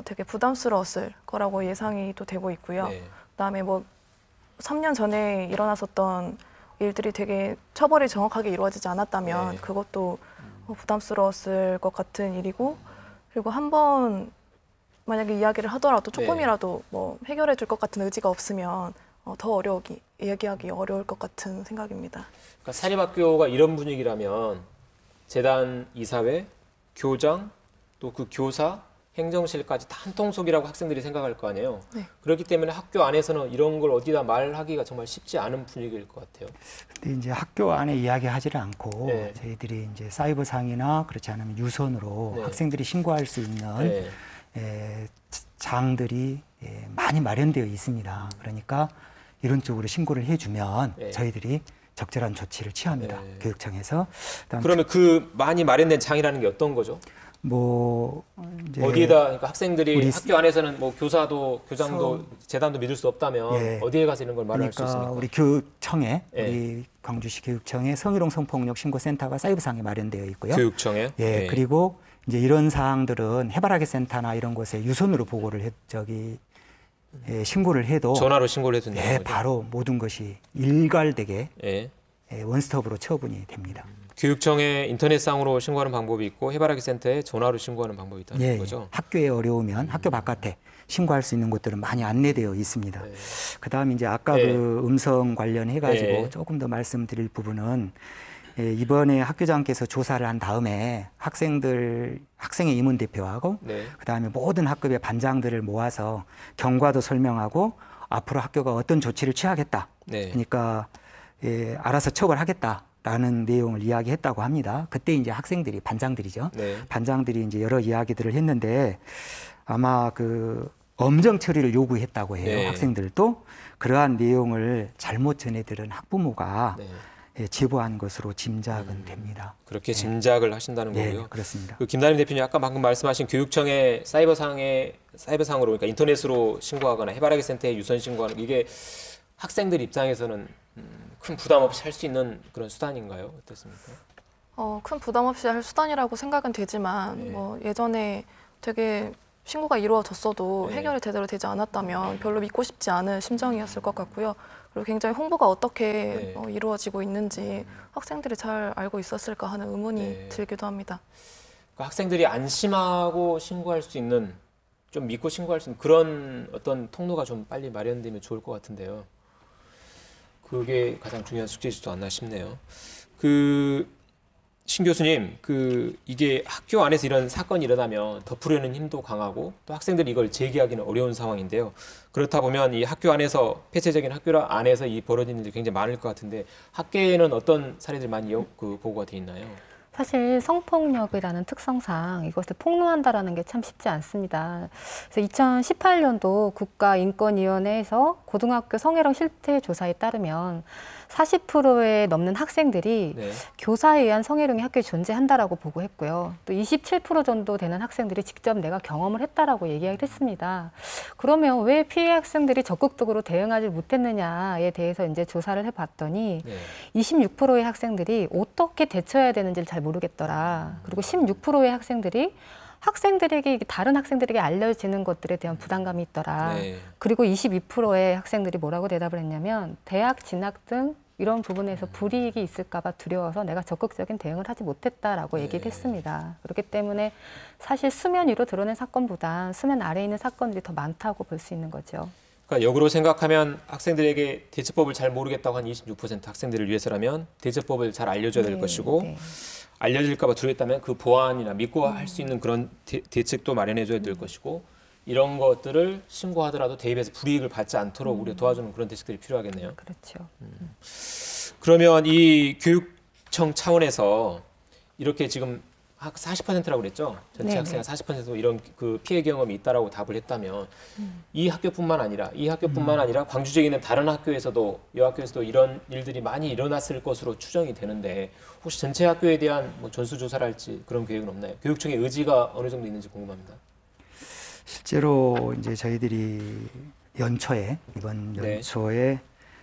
되게 부담스러웠을 거라고 예상이 또 되고 있고요. 네. 그다음에 뭐 3년 전에 일어났었던 일들이 되게 처벌이 정확하게 이루어지지 않았다면 네. 그것도 부담스러웠을 것 같은 일이고 그리고 한번 만약에 이야기를 하더라도 조금이라도 뭐 해결해 줄 것 같은 의지가 없으면 더 얘기하기 어려울 것 같은 생각입니다. 그러니까 사립학교가 이런 분위기라면 재단 이사회, 교장, 또 그 교사, 행정실까지 다 한 통속이라고 학생들이 생각할 거 아니에요. 네. 그렇기 때문에 학교 안에서는 이런 걸 어디다 말하기가 정말 쉽지 않은 분위기일 것 같아요. 근데 이제 학교 안에 이야기하지를 않고 네. 저희들이 이제 사이버상이나 그렇지 않으면 유선으로 네. 학생들이 신고할 수 있는 네. 장들이 많이 마련되어 있습니다. 그러니까 이런 쪽으로 신고를 해주면 네. 저희들이 적절한 조치를 취합니다. 네. 교육청에서. 그다음 그러면 그 많이 마련된 장이라는 게 어떤 거죠? 뭐 이제 어디에다 그러니까 학생들이 우리 학교 안에서는 뭐 교사도 교장도 재단도 믿을 수 없다면 예. 어디에 가서 이런 걸 말할 수 그러니까 있습니까? 우리 교육청에 예. 우리 광주시 교육청에 성희롱 성폭력 신고센터가 사이버상에 마련되어 있고요. 교육청에 예, 그리고 이제 이런 사항들은 해바라기 센터나 이런 곳에 유선으로 보고를 신고를 해도 전화로 신고를 해도 되는 예, 거죠. 바로 모든 것이 일괄되게 예. 원스톱으로 처분이 됩니다. 교육청에 인터넷상으로 신고하는 방법이 있고 해바라기 센터에 전화로 신고하는 방법이 있다는 예, 거죠. 학교에 어려우면 학교 바깥에 신고할 수 있는 곳들은 많이 안내되어 있습니다. 네. 그다음에 이제 아까 네. 그 음성 관련해 가지고 네. 조금 더 말씀드릴 부분은 이번에 학교장께서 조사를 한 다음에 학생의 임원 대표하고 네. 그다음에 모든 학급의 반장들을 모아서 경과도 설명하고 앞으로 학교가 어떤 조치를 취하겠다. 네. 그러니까 알아서 처벌하겠다라는 내용을 이야기했다고 합니다. 그때 이제 학생들이 반장들이죠. 네. 반장들이 이제 여러 이야기들을 했는데 아마 그 엄정 처리를 요구했다고 해요. 네. 학생들도 그러한 내용을 잘못 전해들은 학부모가 네. 제보한 것으로 짐작은 됩니다. 그렇게 짐작을 하신다는 네, 거고요. 그렇습니다. 그 김다림 대표님 아까 방금 말씀하신 교육청에 사이버상으로 그러니까 인터넷으로 신고하거나 해바라기 센터에 유선 신고하는 이게 학생들 입장에서는 큰 부담 없이 할 수 있는 그런 수단인가요? 어떻습니까? 큰 부담 없이 할 수단이라고 생각은 되지만 네. 뭐 예전에 되게 신고가 이루어졌어도 네. 해결이 제대로 되지 않았다면 별로 믿고 싶지 않은 심정이었을 것 같고요. 그리고 굉장히 홍보가 어떻게 네. 이루어지고 있는지 학생들이 잘 알고 있었을까 하는 의문이 네. 들기도 합니다. 그러니까 학생들이 안심하고 신고할 수 있는 좀 믿고 신고할 수 있는 그런 어떤 통로가 좀 빨리 마련되면 좋을 것 같은데요. 그게 가장 중요한 숙제지도 않나 싶네요. 신 교수님, 이게 학교 안에서 이런 사건이 일어나면 덮으려는 힘도 강하고 또 학생들이 이걸 제기하기는 어려운 상황인데요. 그렇다 보면 이 학교 안에서 폐쇄적인 학교 안에서 이 벌어지는 일이 굉장히 많을 것 같은데 학계에는 어떤 사례들이 많이 보고가 돼 있나요? 사실 성폭력이라는 특성상 이것을 폭로한다라는 게 참 쉽지 않습니다. 그래서 2018년도 국가인권위원회에서 고등학교 성희롱 실태 조사에 따르면 40%에 넘는 학생들이 네. 교사에 의한 성희롱이 학교에 존재한다라고 보고했고요. 또 27% 정도 되는 학생들이 직접 내가 경험을 했다라고 얘기를 했습니다. 그러면 왜 피해 학생들이 적극적으로 대응하지 못했느냐에 대해서 이제 조사를 해봤더니 네. 26%의 학생들이 어떻게 대처해야 되는지를 잘 모르겠더라. 그리고 16%의 학생들이 학생들에게 다른 학생들에게 알려지는 것들에 대한 부담감이 있더라. 네. 그리고 22%의 학생들이 뭐라고 대답을 했냐면 대학 진학 등 이런 부분에서 불이익이 있을까 봐 두려워서 내가 적극적인 대응을 하지 못했다라고 네. 얘기를 했습니다. 그렇기 때문에 사실 수면 위로 드러낸 사건보다 수면 아래에 있는 사건들이 더 많다고 볼 수 있는 거죠. 그러니까 역으로 생각하면 학생들에게 대처법을 잘 모르겠다고 한 26% 학생들을 위해서라면 대처법을 잘 알려줘야 될 네, 것이고 네. 알려질까 봐 두려웠다면 그 보완이나 믿고 할 수 있는 그런 대책도 마련해줘야 될 것이고 이런 것들을 신고하더라도 대입해서 불이익을 받지 않도록 우리가 도와주는 그런 대책들이 필요하겠네요. 그렇죠. 그러면 이 교육청 차원에서 이렇게 지금 40%라고 그랬죠? 전체 네네. 학생의 40% 이런 그 피해 경험이 있다라고 답을 했다면 이 학교뿐만 아니라 광주 지역에 있는 다른 학교에서도 여학교에서도 이런 일들이 많이 일어났을 것으로 추정이 되는데 혹시 전체 학교에 대한 뭐 전수조사를 할지 그런 계획은 없나요? 교육청의 의지가 어느 정도 있는지 궁금합니다. 실제로 이제 저희들이 이번 네. 연초에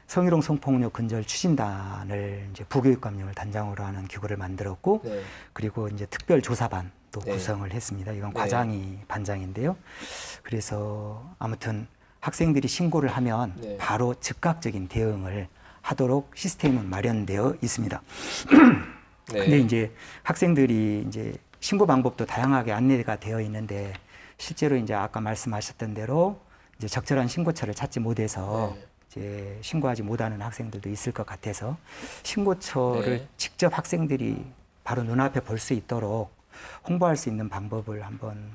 성희롱 성폭력 근절 추진단을 이제 부교육감령을 단장으로 하는 기구를 만들었고 네. 그리고 이제 특별 조사반도 네. 구성을 했습니다. 이건 네. 과장이 반장인데요. 그래서 아무튼 학생들이 신고를 하면 네. 바로 즉각적인 대응을 하도록 시스템은 마련되어 있습니다. 네. 근데 이제 학생들이 이제 신고 방법도 다양하게 안내가 되어 있는데 실제로 이제 아까 말씀하셨던 대로 이제 적절한 신고처를 찾지 못해서 네. 이제 신고하지 못하는 학생들도 있을 것 같아서 신고처를 네. 직접 학생들이 바로 눈앞에 볼 수 있도록 홍보할 수 있는 방법을 한번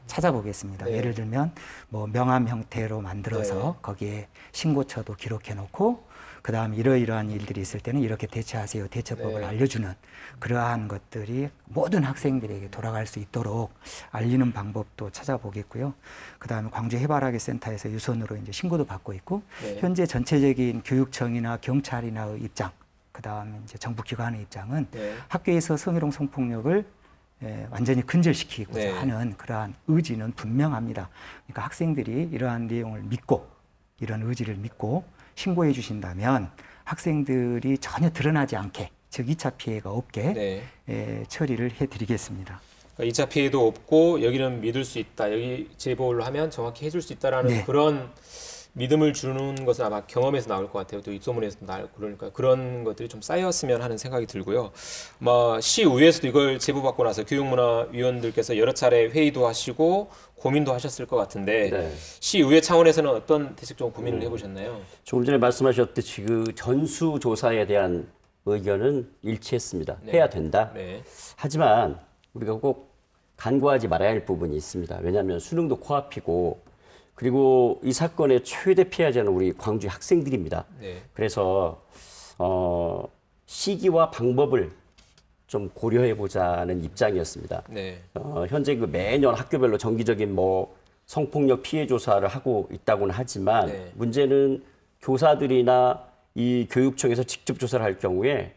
찾아보겠습니다. 네. 예를 들면 뭐 명함 형태로 만들어서 네. 거기에 신고처도 기록해 놓고 그다음 이러이러한 일들이 있을 때는 이렇게 대처하세요. 대처법을 네. 알려주는 그러한 것들이 모든 학생들에게 돌아갈 수 있도록 알리는 방법도 찾아보겠고요. 그다음에 광주 해바라기 센터에서 유선으로 이제 신고도 받고 있고 네. 현재 전체적인 교육청이나 경찰이나의 입장, 그다음에 이제 정부 기관의 입장은 네. 학교에서 성희롱 성폭력을 완전히 근절시키고자 네. 하는 그러한 의지는 분명합니다. 그러니까 학생들이 이러한 내용을 믿고 이런 의지를 믿고 신고해 주신다면 학생들이 전혀 드러나지 않게 즉 2차 피해가 없게 네. 처리를 해드리겠습니다. 그러니까 2차 피해도 없고 여기는 믿을 수 있다. 여기 제보를 하면 정확히 해줄 수 있다라는 네. 그런 믿음을 주는 것은 아마 경험에서 나올 것 같아요. 또 입소문에서 나올 그러니까 그런 것들이 좀 쌓였으면 하는 생각이 들고요. 시의회에서도 이걸 제보받고 나서 교육문화위원들께서 여러 차례 회의도 하시고 고민도 하셨을 것 같은데 네. 시의회 차원에서는 어떤 대책 좀 고민을 해보셨나요? 조금 전에 말씀하셨듯이 그 전수조사에 대한 의견은 일치했습니다. 네. 해야 된다. 네. 하지만 우리가 꼭 간과하지 말아야 할 부분이 있습니다. 왜냐하면 수능도 코앞이고 그리고 이 사건의 최대 피해자는 우리 광주 학생들입니다. 네. 그래서 시기와 방법을 좀 고려해 보자는 입장이었습니다. 네. 현재 그 매년 학교별로 정기적인 뭐 성폭력 피해 조사를 하고 있다고는 하지만 네. 문제는 교사들이나 이 교육청에서 직접 조사를 할 경우에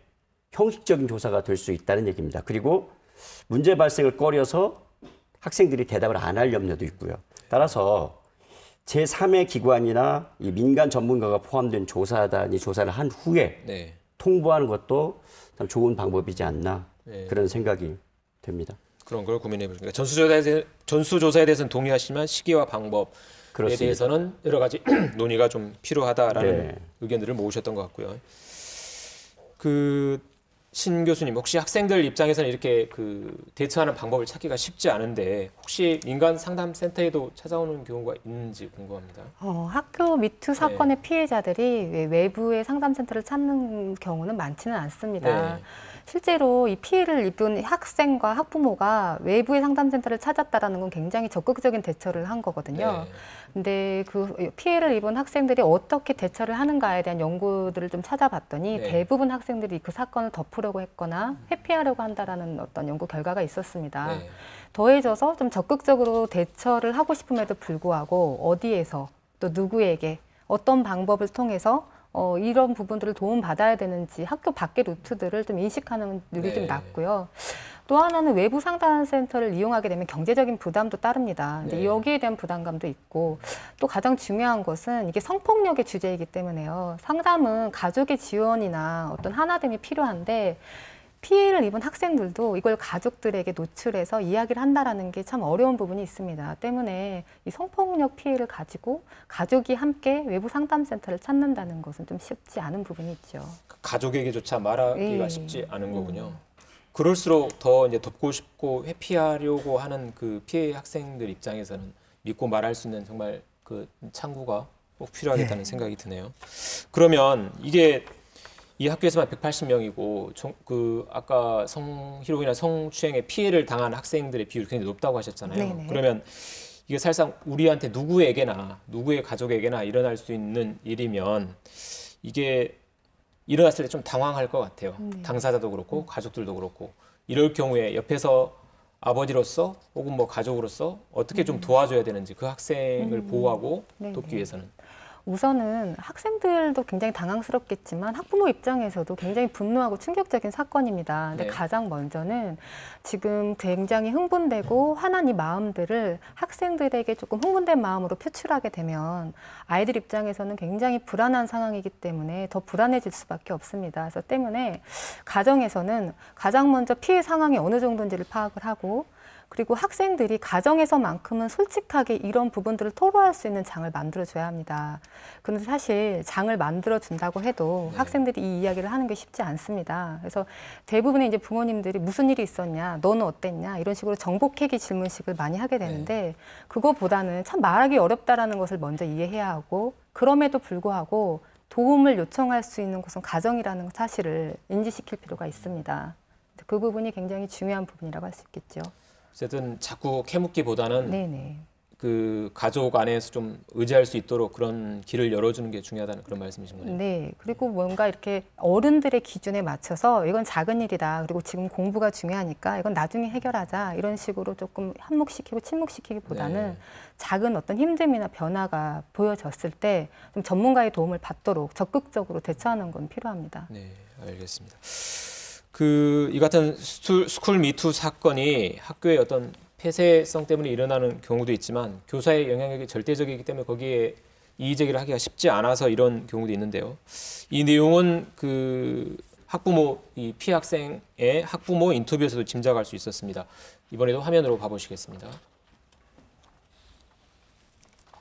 형식적인 조사가 될 수 있다는 얘기입니다. 그리고 문제 발생을 꺼려서 학생들이 대답을 안 할 염려도 있고요. 따라서 제3의 기관이나 이 민간 전문가가 포함된 조사단이 조사를 한 후에 네. 통보하는 것도 참 좋은 방법이지 않나 네. 그런 생각이 됩니다. 그런 걸 고민해 보니까 전수조사에 대해서는 동의하시지만 시기와 방법에 그렇습니다. 대해서는 여러 가지 논의가 좀 필요하다라는 네. 의견들을 모으셨던 것 같고요. 신 교수님, 혹시 학생들 입장에서는 이렇게 대처하는 방법을 찾기가 쉽지 않은데 혹시 민간 상담센터에도 찾아오는 경우가 있는지 궁금합니다. 학교 미투 사건의 피해자들이 외부의 상담센터를 찾는 경우는 많지는 않습니다. 네. 실제로 이 피해를 입은 학생과 학부모가 외부의 상담센터를 찾았다라는 건 굉장히 적극적인 대처를 한 거거든요. 네. 근데 그 피해를 입은 학생들이 어떻게 대처를 하는가에 대한 연구들을 좀 찾아봤더니 네. 대부분 학생들이 그 사건을 덮으려고 했거나 회피하려고 한다라는 어떤 연구 결과가 있었습니다. 네. 더해져서 좀 적극적으로 대처를 하고 싶음에도 불구하고 어디에서 또 누구에게 어떤 방법을 통해서 이런 부분들을 도움받아야 되는지 학교 밖의 루트들을 좀 인식하는 눈이 네. 좀 낮고요. 또 하나는 외부 상담센터를 이용하게 되면 경제적인 부담도 따릅니다. 근데 네. 여기에 대한 부담감도 있고 또 가장 중요한 것은 이게 성폭력의 주제이기 때문에요. 상담은 가족의 지원이나 어떤 하나됨이 필요한데 피해를 입은 학생들도 이걸 가족들에게 노출해서 이야기를 한다라는 게 참 어려운 부분이 있습니다. 때문에 이 성폭력 피해를 가지고 가족이 함께 외부 상담센터를 찾는다는 것은 좀 쉽지 않은 부분이 있죠. 가족에게조차 말하기가 예. 쉽지 않은 거군요. 그럴수록 더 이제 돕고 싶고 회피하려고 하는 그 피해 학생들 입장에서는 믿고 말할 수 있는 정말 그 창구가 꼭 필요하겠다는 생각이 드네요. 그러면 이게 이 학교에서만 180명이고 아까 성희롱이나 성추행의 피해를 당한 학생들의 비율이 굉장히 높다고 하셨잖아요. 네네. 그러면 이게 사실상 우리한테 누구에게나 누구의 가족에게나 일어날 수 있는 일이면 이게 일어났을 때 좀 당황할 것 같아요. 당사자도 그렇고 가족들도 그렇고 이럴 경우에 옆에서 아버지로서 혹은 뭐 가족으로서 어떻게 좀 도와줘야 되는지 그 학생을 보호하고 네네. 돕기 위해서는. 우선은 학생들도 굉장히 당황스럽겠지만 학부모 입장에서도 굉장히 분노하고 충격적인 사건입니다. 근데 네. 가장 먼저는 지금 굉장히 흥분되고 화난 이 마음들을 학생들에게 조금 흥분된 마음으로 표출하게 되면 아이들 입장에서는 굉장히 불안한 상황이기 때문에 더 불안해질 수밖에 없습니다. 그래서 때문에 가정에서는 가장 먼저 피해 상황이 어느 정도인지를 파악을 하고 그리고 학생들이 가정에서만큼은 솔직하게 이런 부분들을 토로할 수 있는 장을 만들어줘야 합니다. 그런데 사실 장을 만들어준다고 해도 학생들이 이 이야기를 하는 게 쉽지 않습니다. 그래서 대부분의 이제 부모님들이 무슨 일이 있었냐, 너는 어땠냐 이런 식으로 정복해기 질문식을 많이 하게 되는데 그거보다는 참 말하기 어렵다라는 것을 먼저 이해해야 하고 그럼에도 불구하고 도움을 요청할 수 있는 곳은 가정이라는 사실을 인지시킬 필요가 있습니다. 그 부분이 굉장히 중요한 부분이라고 할 수 있겠죠. 어쨌든 자꾸 캐묻기보다는 네네. 그 가족 안에서 좀 의지할 수 있도록 그런 길을 열어주는 게 중요하다는 그런 말씀이신 거네요. 네. 그리고 뭔가 이렇게 어른들의 기준에 맞춰서 이건 작은 일이다. 그리고 지금 공부가 중요하니까 이건 나중에 해결하자. 이런 식으로 조금 한몫시키고 침묵시키기보다는 네. 작은 어떤 힘듦이나 변화가 보여졌을 때 좀 전문가의 도움을 받도록 적극적으로 대처하는 건 필요합니다. 네, 알겠습니다. 이 같은 스쿨 미투 사건이 학교의 어떤 폐쇄성 때문에 일어나는 경우도 있지만 교사의 영향력이 절대적이기 때문에 거기에 이의제기를 하기가 쉽지 않아서 이런 경우도 있는데요. 이 내용은 이 피해 학생의 학부모 인터뷰에서도 짐작할 수 있었습니다. 이번에도 화면으로 봐보시겠습니다.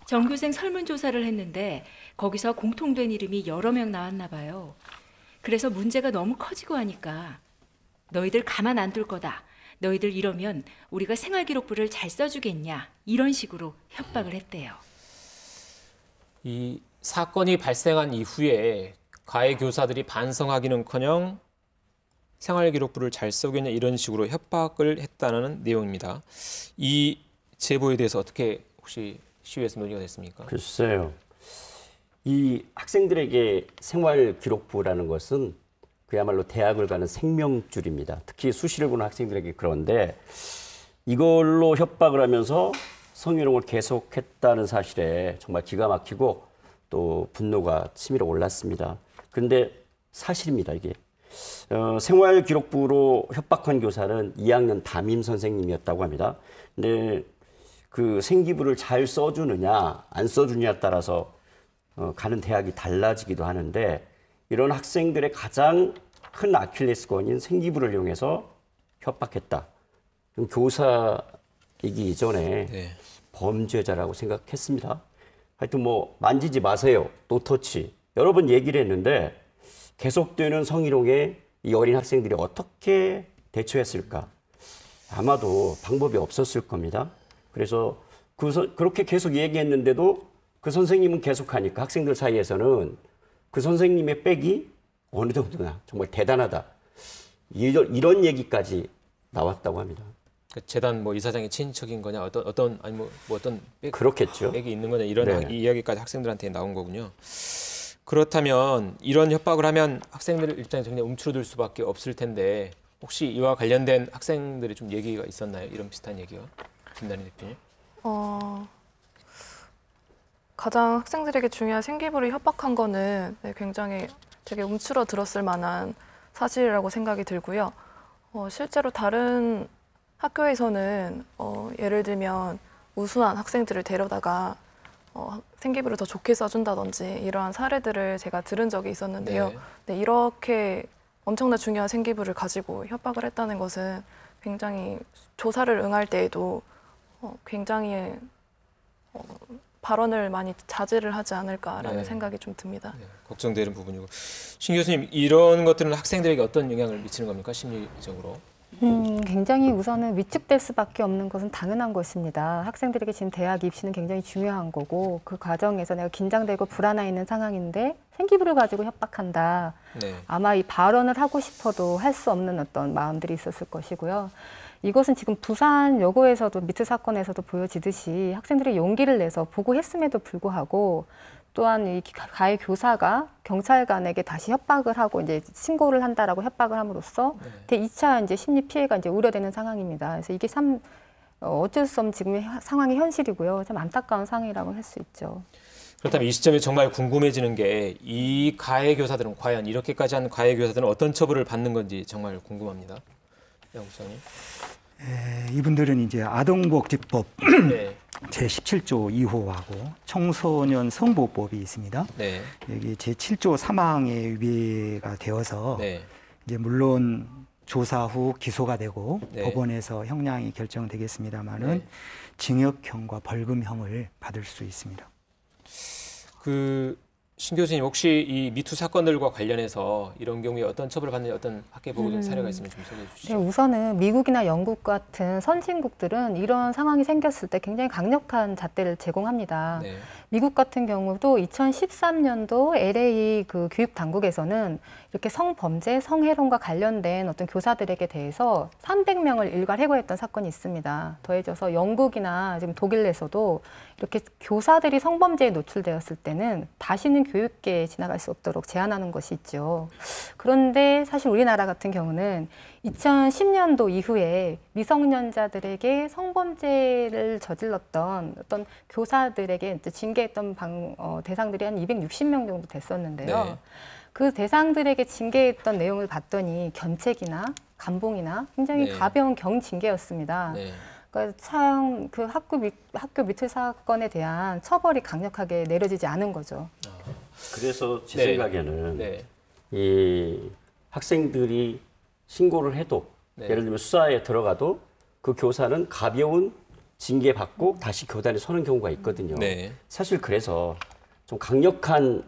전교생 설문조사를 했는데 거기서 공통된 이름이 여러 명 나왔나 봐요. 그래서 문제가 너무 커지고 하니까 너희들 가만 안 둘 거다. 너희들 이러면 우리가 생활기록부를 잘 써주겠냐. 이런 식으로 협박을 했대요. 이 사건이 발생한 이후에 가해 교사들이 반성하기는커녕 생활기록부를 잘 써오겠냐 이런 식으로 협박을 했다는 내용입니다. 이 제보에 대해서 어떻게 혹시 시위에서 논의가 됐습니까? 글쎄요. 이 학생들에게 생활기록부라는 것은 그야말로 대학을 가는 생명줄입니다. 특히 수시를 보는 학생들에게 그런데 이걸로 협박을 하면서 성희롱을 계속했다는 사실에 정말 기가 막히고 또 분노가 치밀어 올랐습니다. 그런데 사실입니다, 이게. 생활기록부로 협박한 교사는 2학년 담임 선생님이었다고 합니다. 근데 그 생기부를 잘 써주느냐 안 써주느냐에 따라서 가는 대학이 달라지기도 하는데 이런 학생들의 가장 큰 아킬레스건인 생기부를 이용해서 협박했다. 그럼 교사이기 이전에 네. 범죄자라고 생각했습니다. 하여튼 뭐 만지지 마세요. 노터치. 여러 번 얘기를 했는데 계속되는 성희롱에 이 어린 학생들이 어떻게 대처했을까? 아마도 방법이 없었을 겁니다. 그래서 그렇게 계속 얘기했는데도 그 선생님은 계속하니까 학생들 사이에서는 그 선생님의 백이 어느 정도나 정말 대단하다. 이런 얘기까지 나왔다고 합니다. 그 재단 뭐 이사장의 친인척인 거냐 어떤 아니 뭐 어떤 그렇겠죠. 백이 있는 거냐 이런 네. 이야기까지 학생들한테 나온 거군요. 그렇다면 이런 협박을 하면 학생들 입장에서 그냥 움츠러들 수밖에 없을 텐데 혹시 이와 관련된 학생들이 좀 얘기가 있었나요? 이런 비슷한 얘기가? 김단희 대표님. 가장 학생들에게 중요한 생기부를 협박한 거는 굉장히 되게 움츠러들었을 만한 사실이라고 생각이 들고요. 실제로 다른 학교에서는 예를 들면 우수한 학생들을 데려다가 생기부를 더 좋게 써준다든지 이러한 사례들을 제가 들은 적이 있었는데요. 네. 네, 이렇게 엄청나 중요한 생기부를 가지고 협박을 했다는 것은 굉장히 조사를 응할 때에도 굉장히 발언을 많이 자제를 하지 않을까라는 네. 생각이 좀 듭니다. 네, 걱정되는 부분이고. 신 교수님 이런 것들은 학생들에게 어떤 영향을 미치는 겁니까? 심리적으로. 굉장히 우선은 위축될 수밖에 없는 것은 당연한 것입니다. 학생들에게 지금 대학 입시는 굉장히 중요한 거고 그 과정에서 내가 긴장되고 불안해 있는 상황인데 생기부를 가지고 협박한다. 네. 아마 이 발언을 하고 싶어도 할 수 없는 어떤 마음들이 있었을 것이고요. 이것은 지금 부산 여고에서도 미투 사건에서도 보여지듯이 학생들이 용기를 내서 보고했음에도 불구하고 또한 이 가해 교사가 경찰관에게 다시 협박을 하고 이제 신고를 한다라고 협박을 함으로써 대 2차 이제 심리 피해가 이제 우려되는 상황입니다. 그래서 이게 참 어쩔 수 없는 지금의 상황이 현실이고요. 참 안타까운 상황이라고 할 수 있죠. 그렇다면 이 시점에 정말 궁금해지는 게 이 가해 교사들은 과연 이렇게까지 한 가해 교사들은 어떤 처벌을 받는 건지 정말 궁금합니다. 양국장님. 이분들은 이제 아동복지법 네. 제17조 2호하고 청소년 성보호법이 있습니다. 네. 여기 제7조 3항에 위배가 되어서 네. 이제 물론 조사 후 기소가 되고 네. 법원에서 형량이 결정되겠습니다마는 네. 징역형과 벌금형을 받을 수 있습니다. 신 교수님 혹시 이 미투 사건들과 관련해서 이런 경우에 어떤 처벌을 받는 어떤 학계 보고 사례가 있으면 좀 소개해 주시죠. 네, 우선은 미국이나 영국 같은 선진국들은 이런 상황이 생겼을 때 굉장히 강력한 잣대를 제공합니다. 네. 미국 같은 경우도 2013년도 LA 그 교육 당국에서는 이렇게 성범죄, 성희롱과 관련된 어떤 교사들에게 대해서 300명을 일괄 해고했던 사건이 있습니다. 더해져서 영국이나 지금 독일에서도 이렇게 교사들이 성범죄에 노출되었을 때는 다시는 교육계에 지나갈 수 없도록 제한하는 것이 있죠. 그런데 사실 우리나라 같은 경우는 2010년도 이후에 미성년자들에게 성범죄를 저질렀던 어떤 교사들에게 징계했던 대상들이 한 260명 정도 됐었는데요. 네. 그 대상들에게 징계했던 내용을 봤더니 견책이나 감봉이나 굉장히 네. 가벼운 경징계였습니다. 네. 그러니까 참 그 학교 미투 사건에 대한 처벌이 강력하게 내려지지 않은 거죠. 그래서 제 네. 생각에는 네. 이 학생들이 신고를 해도 네. 예를 들면 수사에 들어가도 그 교사는 가벼운 징계 받고 다시 교단에 서는 경우가 있거든요. 네. 사실 그래서 좀 강력한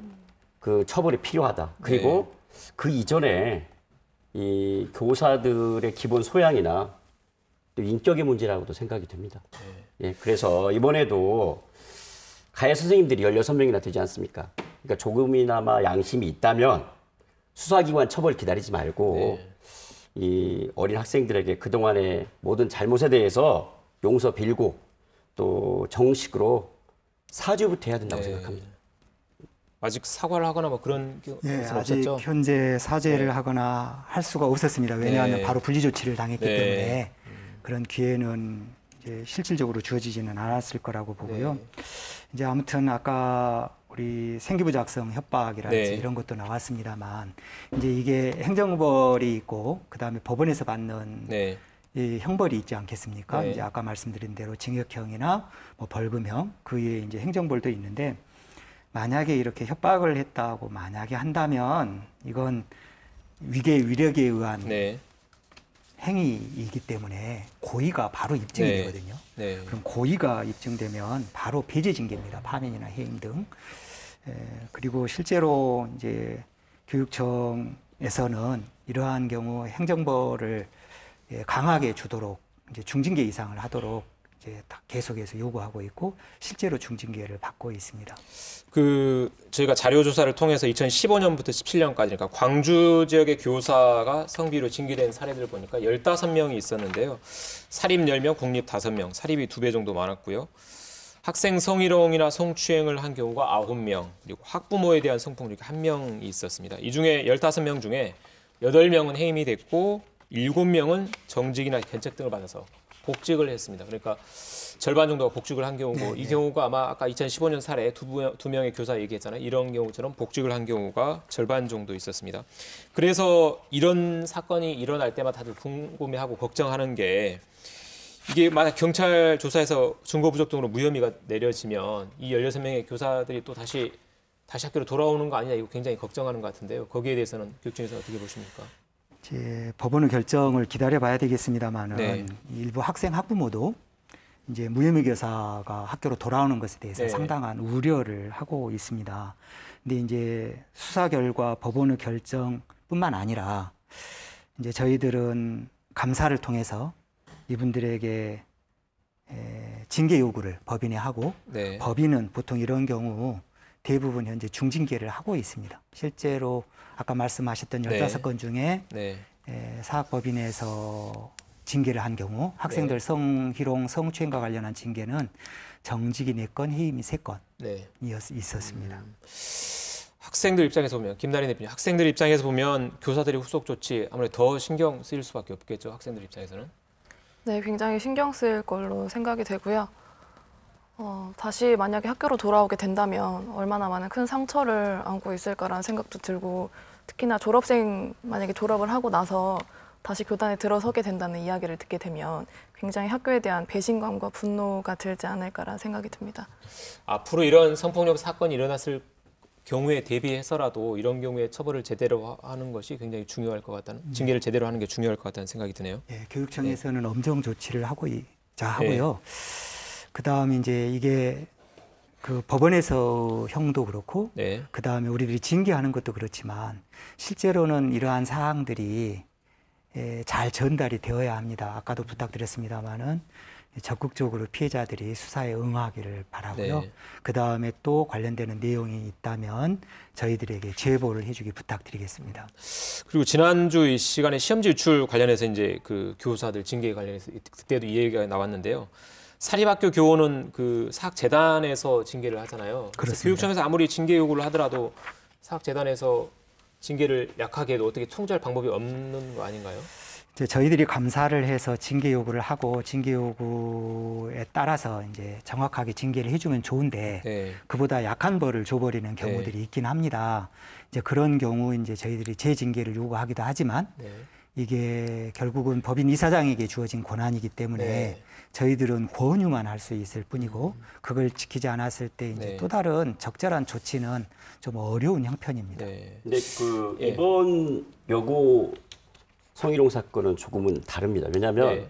그 처벌이 필요하다. 그리고 그 이전에 이 교사들의 기본 소양이나 또 인격의 문제라고도 생각이 듭니다. 예, 그래서 이번에도 가해 선생님들이 16명이나 되지 않습니까? 그러니까 조금이나마 양심이 있다면 수사기관 처벌 기다리지 말고 이 어린 학생들에게 그동안의 모든 잘못에 대해서 용서 빌고 또 정식으로 사죄부터 해야 된다고 생각합니다. 아직 사과를 하거나 뭐 그런 예, 것은 아직 없었죠? 현재 사죄를 네. 하거나 할 수가 없었습니다. 왜냐하면 네. 바로 분리 조치를 당했기 네. 때문에 그런 기회는 이제 실질적으로 주어지지는 않았을 거라고 보고요. 네. 이제 아무튼 아까 우리 생기부 작성 협박이라든지 네. 이런 것도 나왔습니다만 이제 이게 행정벌이 있고 그다음에 법원에서 받는 네. 이 형벌이 있지 않겠습니까? 네. 이제 아까 말씀드린 대로 징역형이나 뭐 벌금형 그 위에 이제 행정벌도 있는데 만약에 이렇게 협박을 했다고 만약에 한다면 이건 위계 위력에 의한 네. 행위이기 때문에 고의가 바로 입증이 네. 되거든요. 네. 그럼 고의가 입증되면 바로 배제 징계입니다. 파면이나 해임 등. 그리고 실제로 이제 교육청에서는 이러한 경우 행정벌을 강하게 주도록 이제 중징계 이상을 하도록 이제 계속해서 요구하고 있고 실제로 중징계를 받고 있습니다. 저희가 자료 조사를 통해서 2015년부터 17년까지 그러니까 광주 지역의 교사가 성비로 징계된 사례들을 보니까 15명이 있었는데요. 사립 10명, 국립 5명, 사립이 2배 정도 많았고요. 학생 성희롱이나 성추행을 한 경우가 9명, 그리고 학부모에 대한 성폭력이 1명이 있었습니다. 이 중에 15명 중에 8명은 해임이 됐고 7명은 정직이나 견책 등을 받아서 복직을 했습니다. 그러니까 절반 정도가 복직을 한 경우고 이 경우가 아마 아까 2015년 사례 두 명의 교사 얘기했잖아요. 이런 경우처럼 복직을 한 경우가 절반 정도 있었습니다. 그래서 이런 사건이 일어날 때마다 다들 궁금해하고 걱정하는 게 이게 만약 경찰 조사에서 증거 부족 등으로 무혐의가 내려지면 이 16명의 교사들이 또 다시 학교로 돌아오는 거 아니냐 이거 굉장히 걱정하는 것 같은데요. 거기에 대해서는 교육청에서 어떻게 보십니까? 이제 법원의 결정을 기다려봐야 되겠습니다만은 네. 일부 학생 학부모도 이제 무혐의 교사가 학교로 돌아오는 것에 대해서 네. 상당한 우려를 하고 있습니다. 근데 이제 수사 결과 법원의 결정뿐만 아니라 이제 저희들은 감사를 통해서 이분들에게 징계 요구를 법인에 하고 네. 법인은 보통 이런 경우 대부분 현재 중징계를 하고 있습니다. 실제로 아까 말씀하셨던 네. 15건 중에 네. 사학법인에서 징계를 한 경우 학생들 네. 성희롱, 성추행과 관련한 징계는 정직이 4건, 해임이 3건이 네. 있었습니다. 학생들 입장에서 보면 김나린 대표님, 학생들 입장에서 보면 교사들의 후속 조치 아무래도 더 신경 쓰일 수밖에 없겠죠. 학생들 입장에서는. 네, 굉장히 신경 쓰일 걸로 생각이 되고요. 다시 만약에 학교로 돌아오게 된다면 얼마나 많은 큰 상처를 안고 있을까라는 생각도 들고 특히나 졸업생 만약에 졸업을 하고 나서 다시 교단에 들어서게 된다는 이야기를 듣게 되면 굉장히 학교에 대한 배신감과 분노가 들지 않을까라는 생각이 듭니다. 앞으로 이런 성폭력 사건이 일어났을 경우에 대비해서라도 이런 경우에 처벌을 제대로 하는 것이 굉장히 중요할 것 같다는 징계를 제대로 하는 게 중요할 것 같다는 생각이 드네요. 예, 교육청에서는 엄정 조치를 하고요. 그다음에 이제 이게 그 법원에서 형도 그렇고 네. 그다음에 우리들이 징계하는 것도 그렇지만 실제로는 이러한 사항들이 잘 전달이 되어야 합니다. 아까도 부탁드렸습니다마는 적극적으로 피해자들이 수사에 응하기를 바라고요. 네. 그다음에 또 관련되는 내용이 있다면 저희들에게 제보를 해주기 부탁드리겠습니다. 그리고 지난주 이 시간에 시험지 유출 관련해서 이제 그 교사들 징계 관련해서 그때도 이 얘기가 나왔는데요. 사립학교 교원은 그 사학재단에서 징계를 하잖아요. 그래서 교육청에서 아무리 징계 요구를 하더라도 사학재단에서 징계를 약하게 해도 어떻게 통제할 방법이 없는 거 아닌가요? 이제 저희들이 감사를 해서 징계 요구를 하고 징계 요구에 따라서 이제 정확하게 징계를 해주면 좋은데 네. 그보다 약한 벌을 줘버리는 경우들이 있긴 합니다. 이제 그런 경우 이제 저희들이 재징계를 요구하기도 하지만 네. 이게 결국은 법인 이사장에게 주어진 권한이기 때문에 네. 저희들은 권유만 할 수 있을 뿐이고 그걸 지키지 않았을 때 이제 네. 또 다른 적절한 조치는 좀 어려운 형편입니다. 네. 근데 그 예. 이번 여고 성희롱 사건은 조금은 다릅니다. 왜냐하면 네.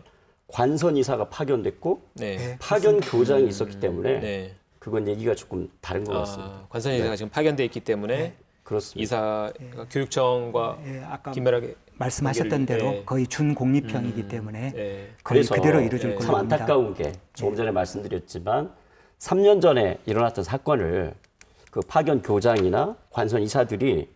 관선 이사가 파견됐고 네. 네. 파견 교장이 있었기 때문에 네. 그건 얘기가 조금 다른 것 같습니다. 관선 이사가 지금 파견돼 있기 때문에 네. 그렇습니다. 이사가 교육청과 예, 아까 긴밀하게 말씀하셨던 대로 관계를, 거의 준공립형이기 때문에 네. 거의 그래서 그대로 이루어질 참 참 걸로 봅니다. 안타까운 게 조금 전에 말씀드렸지만 3년 전에 일어났던 사건을 그 파견 교장이나 관선 이사들이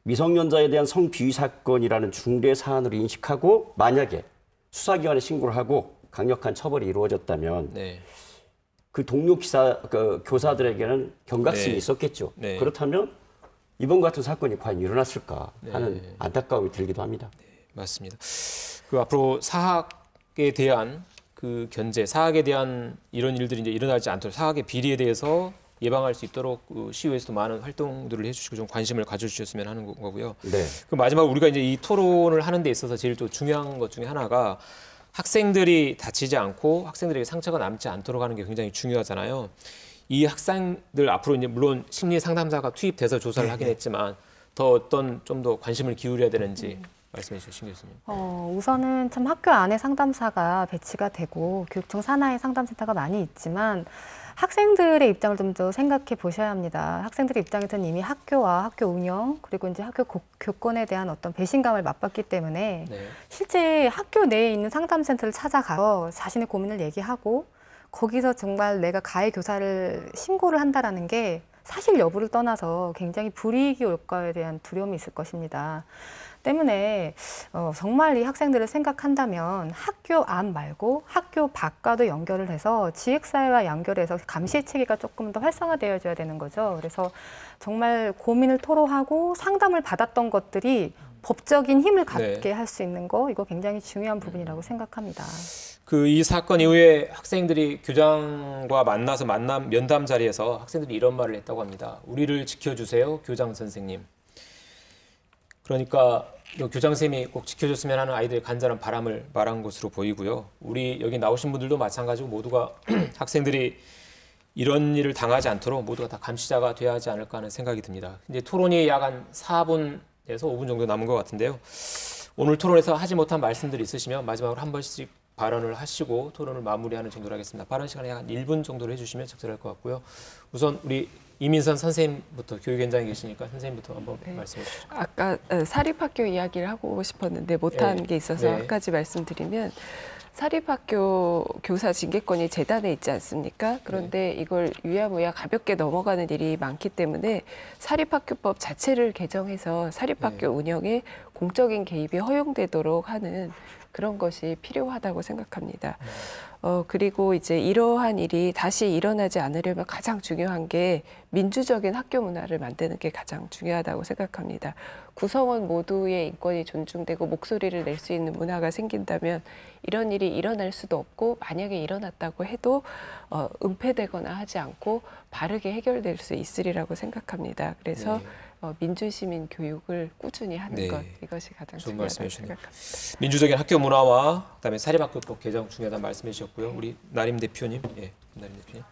미성년자에 대한 성비위 사건이라는 중대 사안으로 인식하고 만약에 수사기관에 신고를 하고 강력한 처벌이 이루어졌다면 네. 그 동료 교사들에게는 경각심이 네. 있었겠죠. 네. 그렇다면 이번 같은 사건이 과연 일어났을까 하는 안타까움이 들기도 합니다. 맞습니다. 그 앞으로 사학에 대한 그 견제, 사학에 대한 이런 일들이 이제 일어나지 않도록 사학의 비리에 대해서 예방할 수 있도록 그 시의회에서도 많은 활동들을 해주시고 좀 관심을 가져주셨으면 하는 거고요. 네. 그 마지막 우리가 이제 이 토론을 하는 데 있어서 제일 또 중요한 것 중에 하나가 학생들이 다치지 않고 학생들에게 상처가 남지 않도록 하는 게 굉장히 중요하잖아요. 이 학생들 앞으로 이제 물론 심리 상담사가 투입돼서 조사를 하긴 했지만 더 어떤 좀 더 관심을 기울여야 되는지 말씀해 주시죠, 신 교수님. 우선은 참 학교 안에 상담사가 배치가 되고 교육청 산하에 상담센터가 많이 있지만 학생들의 입장을 좀 더 생각해 보셔야 합니다. 학생들의 입장에서는 이미 학교와 학교 운영 그리고 이제 학교 교권에 대한 어떤 배신감을 맛봤기 때문에 네. 실제 학교 내에 있는 상담센터를 찾아가서 자신의 고민을 얘기하고 거기서 정말 내가 가해 교사를 신고를 한다라는 게 사실 여부를 떠나서 굉장히 불이익이 올까에 대한 두려움이 있을 것입니다. 때문에 정말 이 학생들을 생각한다면 학교 안 말고 학교 밖과도 연결을 해서 지역사회와 연결해서 감시 체계가 조금 더 활성화되어져야 되는 거죠. 그래서 정말 고민을 토로하고 상담을 받았던 것들이 법적인 힘을 갖게 할 수 있는 거 이거 굉장히 중요한 부분이라고 생각합니다. 그 이 사건 이후에 학생들이 교장과 만나서 면담 자리에서 학생들이 이런 말을 했다고 합니다. 우리를 지켜주세요, 교장 선생님. 그러니까 교장 선생님이 꼭 지켜줬으면 하는 아이들의 간절한 바람을 말한 것으로 보이고요. 우리 여기 나오신 분들도 마찬가지고 모두가 학생들이 이런 일을 당하지 않도록 모두가 다 감시자가 돼야 하지 않을까 하는 생각이 듭니다. 이제 토론이 약 한 4분에서 5분 정도 남은 것 같은데요. 오늘 토론에서 하지 못한 말씀들이 있으시면 마지막으로 한 번씩 발언을 하시고 토론을 마무리하는 정도로 하겠습니다. 발언 시간이 약 한 1분 정도로 해주시면 적절할 것 같고요. 우선 우리 이민선 선생님부터 교육 현장에 계시니까 선생님부터 한번 말씀해 주시죠. 아까 사립학교 이야기를 하고 싶었는데 못한 게 있어서 한 네. 가지 말씀드리면 사립학교 교사 징계권이 재단에 있지 않습니까? 그런데 이걸 유야무야 가볍게 넘어가는 일이 많기 때문에 사립학교법 자체를 개정해서 사립학교 운영에 공적인 개입이 허용되도록 하는 그런 것이 필요하다고 생각합니다. 그리고 이제 이러한 일이 다시 일어나지 않으려면 가장 중요한 게 민주적인 학교 문화를 만드는 게 가장 중요하다고 생각합니다. 구성원 모두의 인권이 존중되고 목소리를 낼 수 있는 문화가 생긴다면 이런 일이 일어날 수도 없고 만약에 일어났다고 해도 은폐되거나 하지 않고 바르게 해결될 수 있으리라고 생각합니다. 그래서 민주시민 교육을 꾸준히 하는 것 이것이 가장 중요하다고 생각합니다. 민주적인 학교 문화와 그다음에 사립학교법 개정 중요하다는 말씀해 주셨고요. 우리 나림 대표님, 나림 대표님.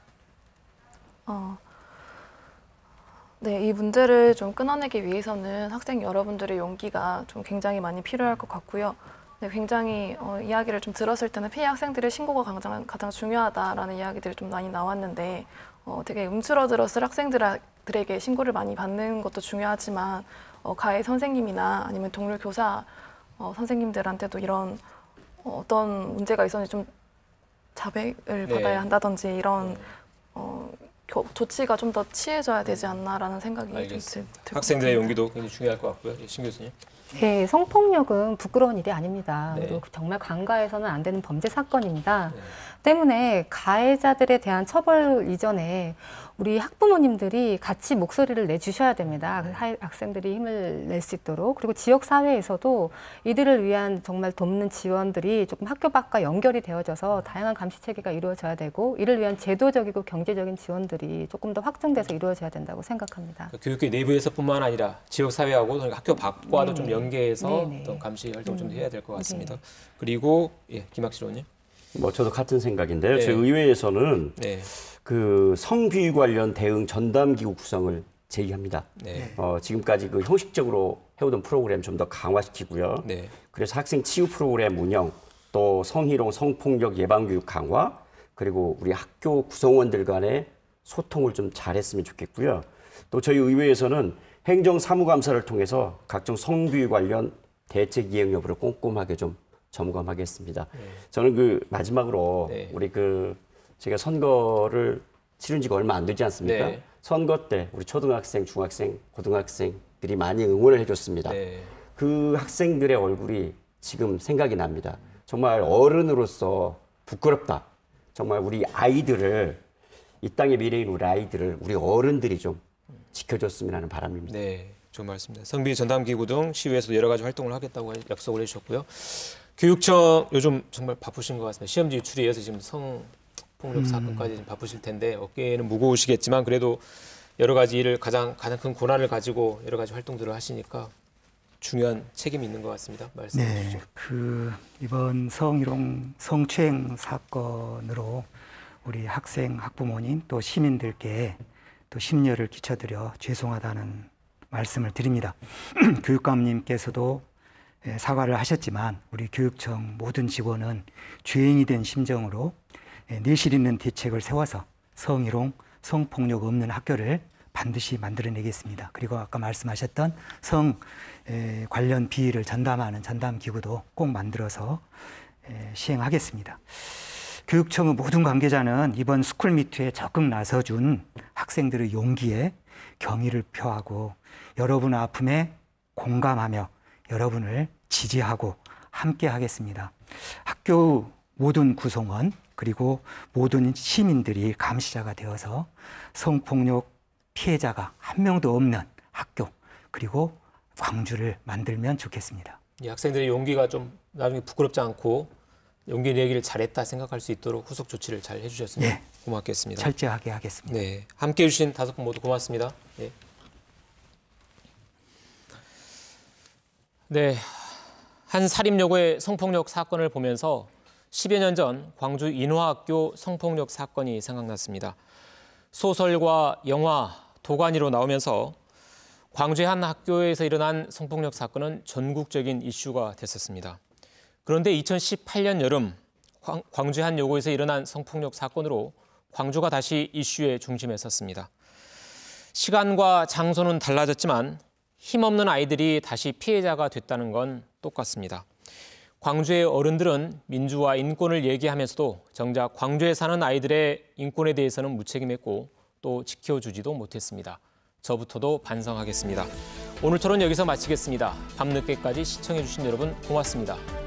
네, 이 문제를 좀 끊어내기 위해서는 학생 여러분들의 용기가 좀 굉장히 많이 필요할 것 같고요. 네, 굉장히 이야기를 좀 들었을 때는 피해 학생들의 신고가 가장 중요하다라는 이야기들이 좀 많이 나왔는데 되게 움츠러들었을 학생들에게 신고를 많이 받는 것도 중요하지만 가해 선생님이나 아니면 동료 교사 선생님들한테도 이런 어떤 문제가 있었는지 좀 자백을 받아야 한다든지 이런 조치가 좀 더 취해져야 되지 않나라는 생각이 좀 들고 학생들의 용기도 굉장히 중요할 것 같고요. 신 교수님. 네, 성폭력은 부끄러운 일이 아닙니다. 네. 그리고 정말 간과해서는 안 되는 범죄 사건입니다. 때문에 가해자들에 대한 처벌 이전에 우리 학부모님들이 같이 목소리를 내주셔야 됩니다. 학생들이 힘을 낼 수 있도록. 그리고 지역사회에서도 이들을 위한 정말 돕는 지원들이 조금 학교 밖과 연결이 되어져서 다양한 감시체계가 이루어져야 되고 이를 위한 제도적이고 경제적인 지원들이 조금 더 확정돼서 이루어져야 된다고 생각합니다. 그러니까 교육계 내부에서뿐만 아니라 지역사회하고 학교 밖과도 좀 연계해서 어떤 감시 활동 좀 해야 될 것 같습니다. 그리고 김학실 의원님. 저도 같은 생각인데요. 저희 의회에서는 그 성비위 관련 대응 전담기구 구성을 제의합니다. 지금까지 그 형식적으로 해오던 프로그램 좀 더 강화시키고요. 그래서 학생 치유 프로그램 운영, 또 성희롱, 성폭력 예방교육 강화, 그리고 우리 학교 구성원들 간의 소통을 좀 잘했으면 좋겠고요. 또 저희 의회에서는 행정사무감사를 통해서 각종 성비위 관련 대책 이행 여부를 꼼꼼하게 좀 점검하겠습니다. 저는 그 마지막으로 우리 제가 선거를 치른 지가 얼마 안 되지 않습니까? 선거 때 우리 초등학생, 중학생, 고등학생들이 많이 응원을 해줬습니다. 그 학생들의 얼굴이 지금 생각이 납니다. 정말 어른으로서 부끄럽다. 정말 우리 아이들을 이 땅의 미래인 우리 아이들을 우리 어른들이 좀 지켜줬으면 하는 바람입니다. 네, 좋은 말씀입니다. 성비위 전담기구 등 시의회에서도 여러 가지 활동을 하겠다고 약속을 해주셨고요. 교육청 요즘 정말 바쁘신 것 같습니다. 시험지 유출이어서 지금 성폭력 사건까지 지금 바쁘실 텐데 어깨는 무거우시겠지만 그래도 여러 가지 일을 가장 큰 고난을 가지고 여러 가지 활동들을 하시니까 중요한 책임이 있는 것 같습니다. 말씀해 주시죠. 이번 성희롱 성추행 사건으로 우리 학생, 학부모님 또 시민들께 또 심려를 끼쳐드려 죄송하다는 말씀을 드립니다. 교육감님께서도 사과를 하셨지만 우리 교육청 모든 직원은 죄인이 된 심정으로 내실 있는 대책을 세워서 성희롱, 성폭력 없는 학교를 반드시 만들어내겠습니다. 그리고 아까 말씀하셨던 성 관련 비위를 전담하는 전담기구도 꼭 만들어서 시행하겠습니다. 교육청의 모든 관계자는 이번 스쿨미투에 적극 나서준 학생들의 용기에 경의를 표하고 여러분의 아픔에 공감하며 여러분을 지지하고 함께 하겠습니다. 학교 모든 구성원 그리고 모든 시민들이 감시자가 되어서 성폭력 피해자가 한 명도 없는 학교 그리고 광주를 만들면 좋겠습니다. 이 학생들의 용기가 좀 나중에 부끄럽지 않고 용기 내기를 잘했다 생각할 수 있도록 후속 조치를 잘 해주셨으면 고맙겠습니다. 철저하게 하겠습니다. 네, 함께해 주신 5분 모두 고맙습니다. 네, 한 사립여고의 성폭력 사건을 보면서 10여 년 전 광주 인화학교 성폭력 사건이 생각났습니다. 소설과 영화, 도가니로 나오면서 광주의 한 학교에서 일어난 성폭력 사건은 전국적인 이슈가 됐었습니다. 그런데 2018년 여름 광주의 한 여고에서 일어난 성폭력 사건으로 광주가 다시 이슈의 중심에 섰습니다. 시간과 장소는 달라졌지만 힘없는 아이들이 다시 피해자가 됐다는 건 똑같습니다. 광주의 어른들은 민주화 인권을 얘기하면서도 정작 광주에 사는 아이들의 인권에 대해서는 무책임했고 또 지켜주지도 못했습니다. 저부터도 반성하겠습니다. 오늘 토론 여기서 마치겠습니다. 밤늦게까지 시청해주신 여러분 고맙습니다.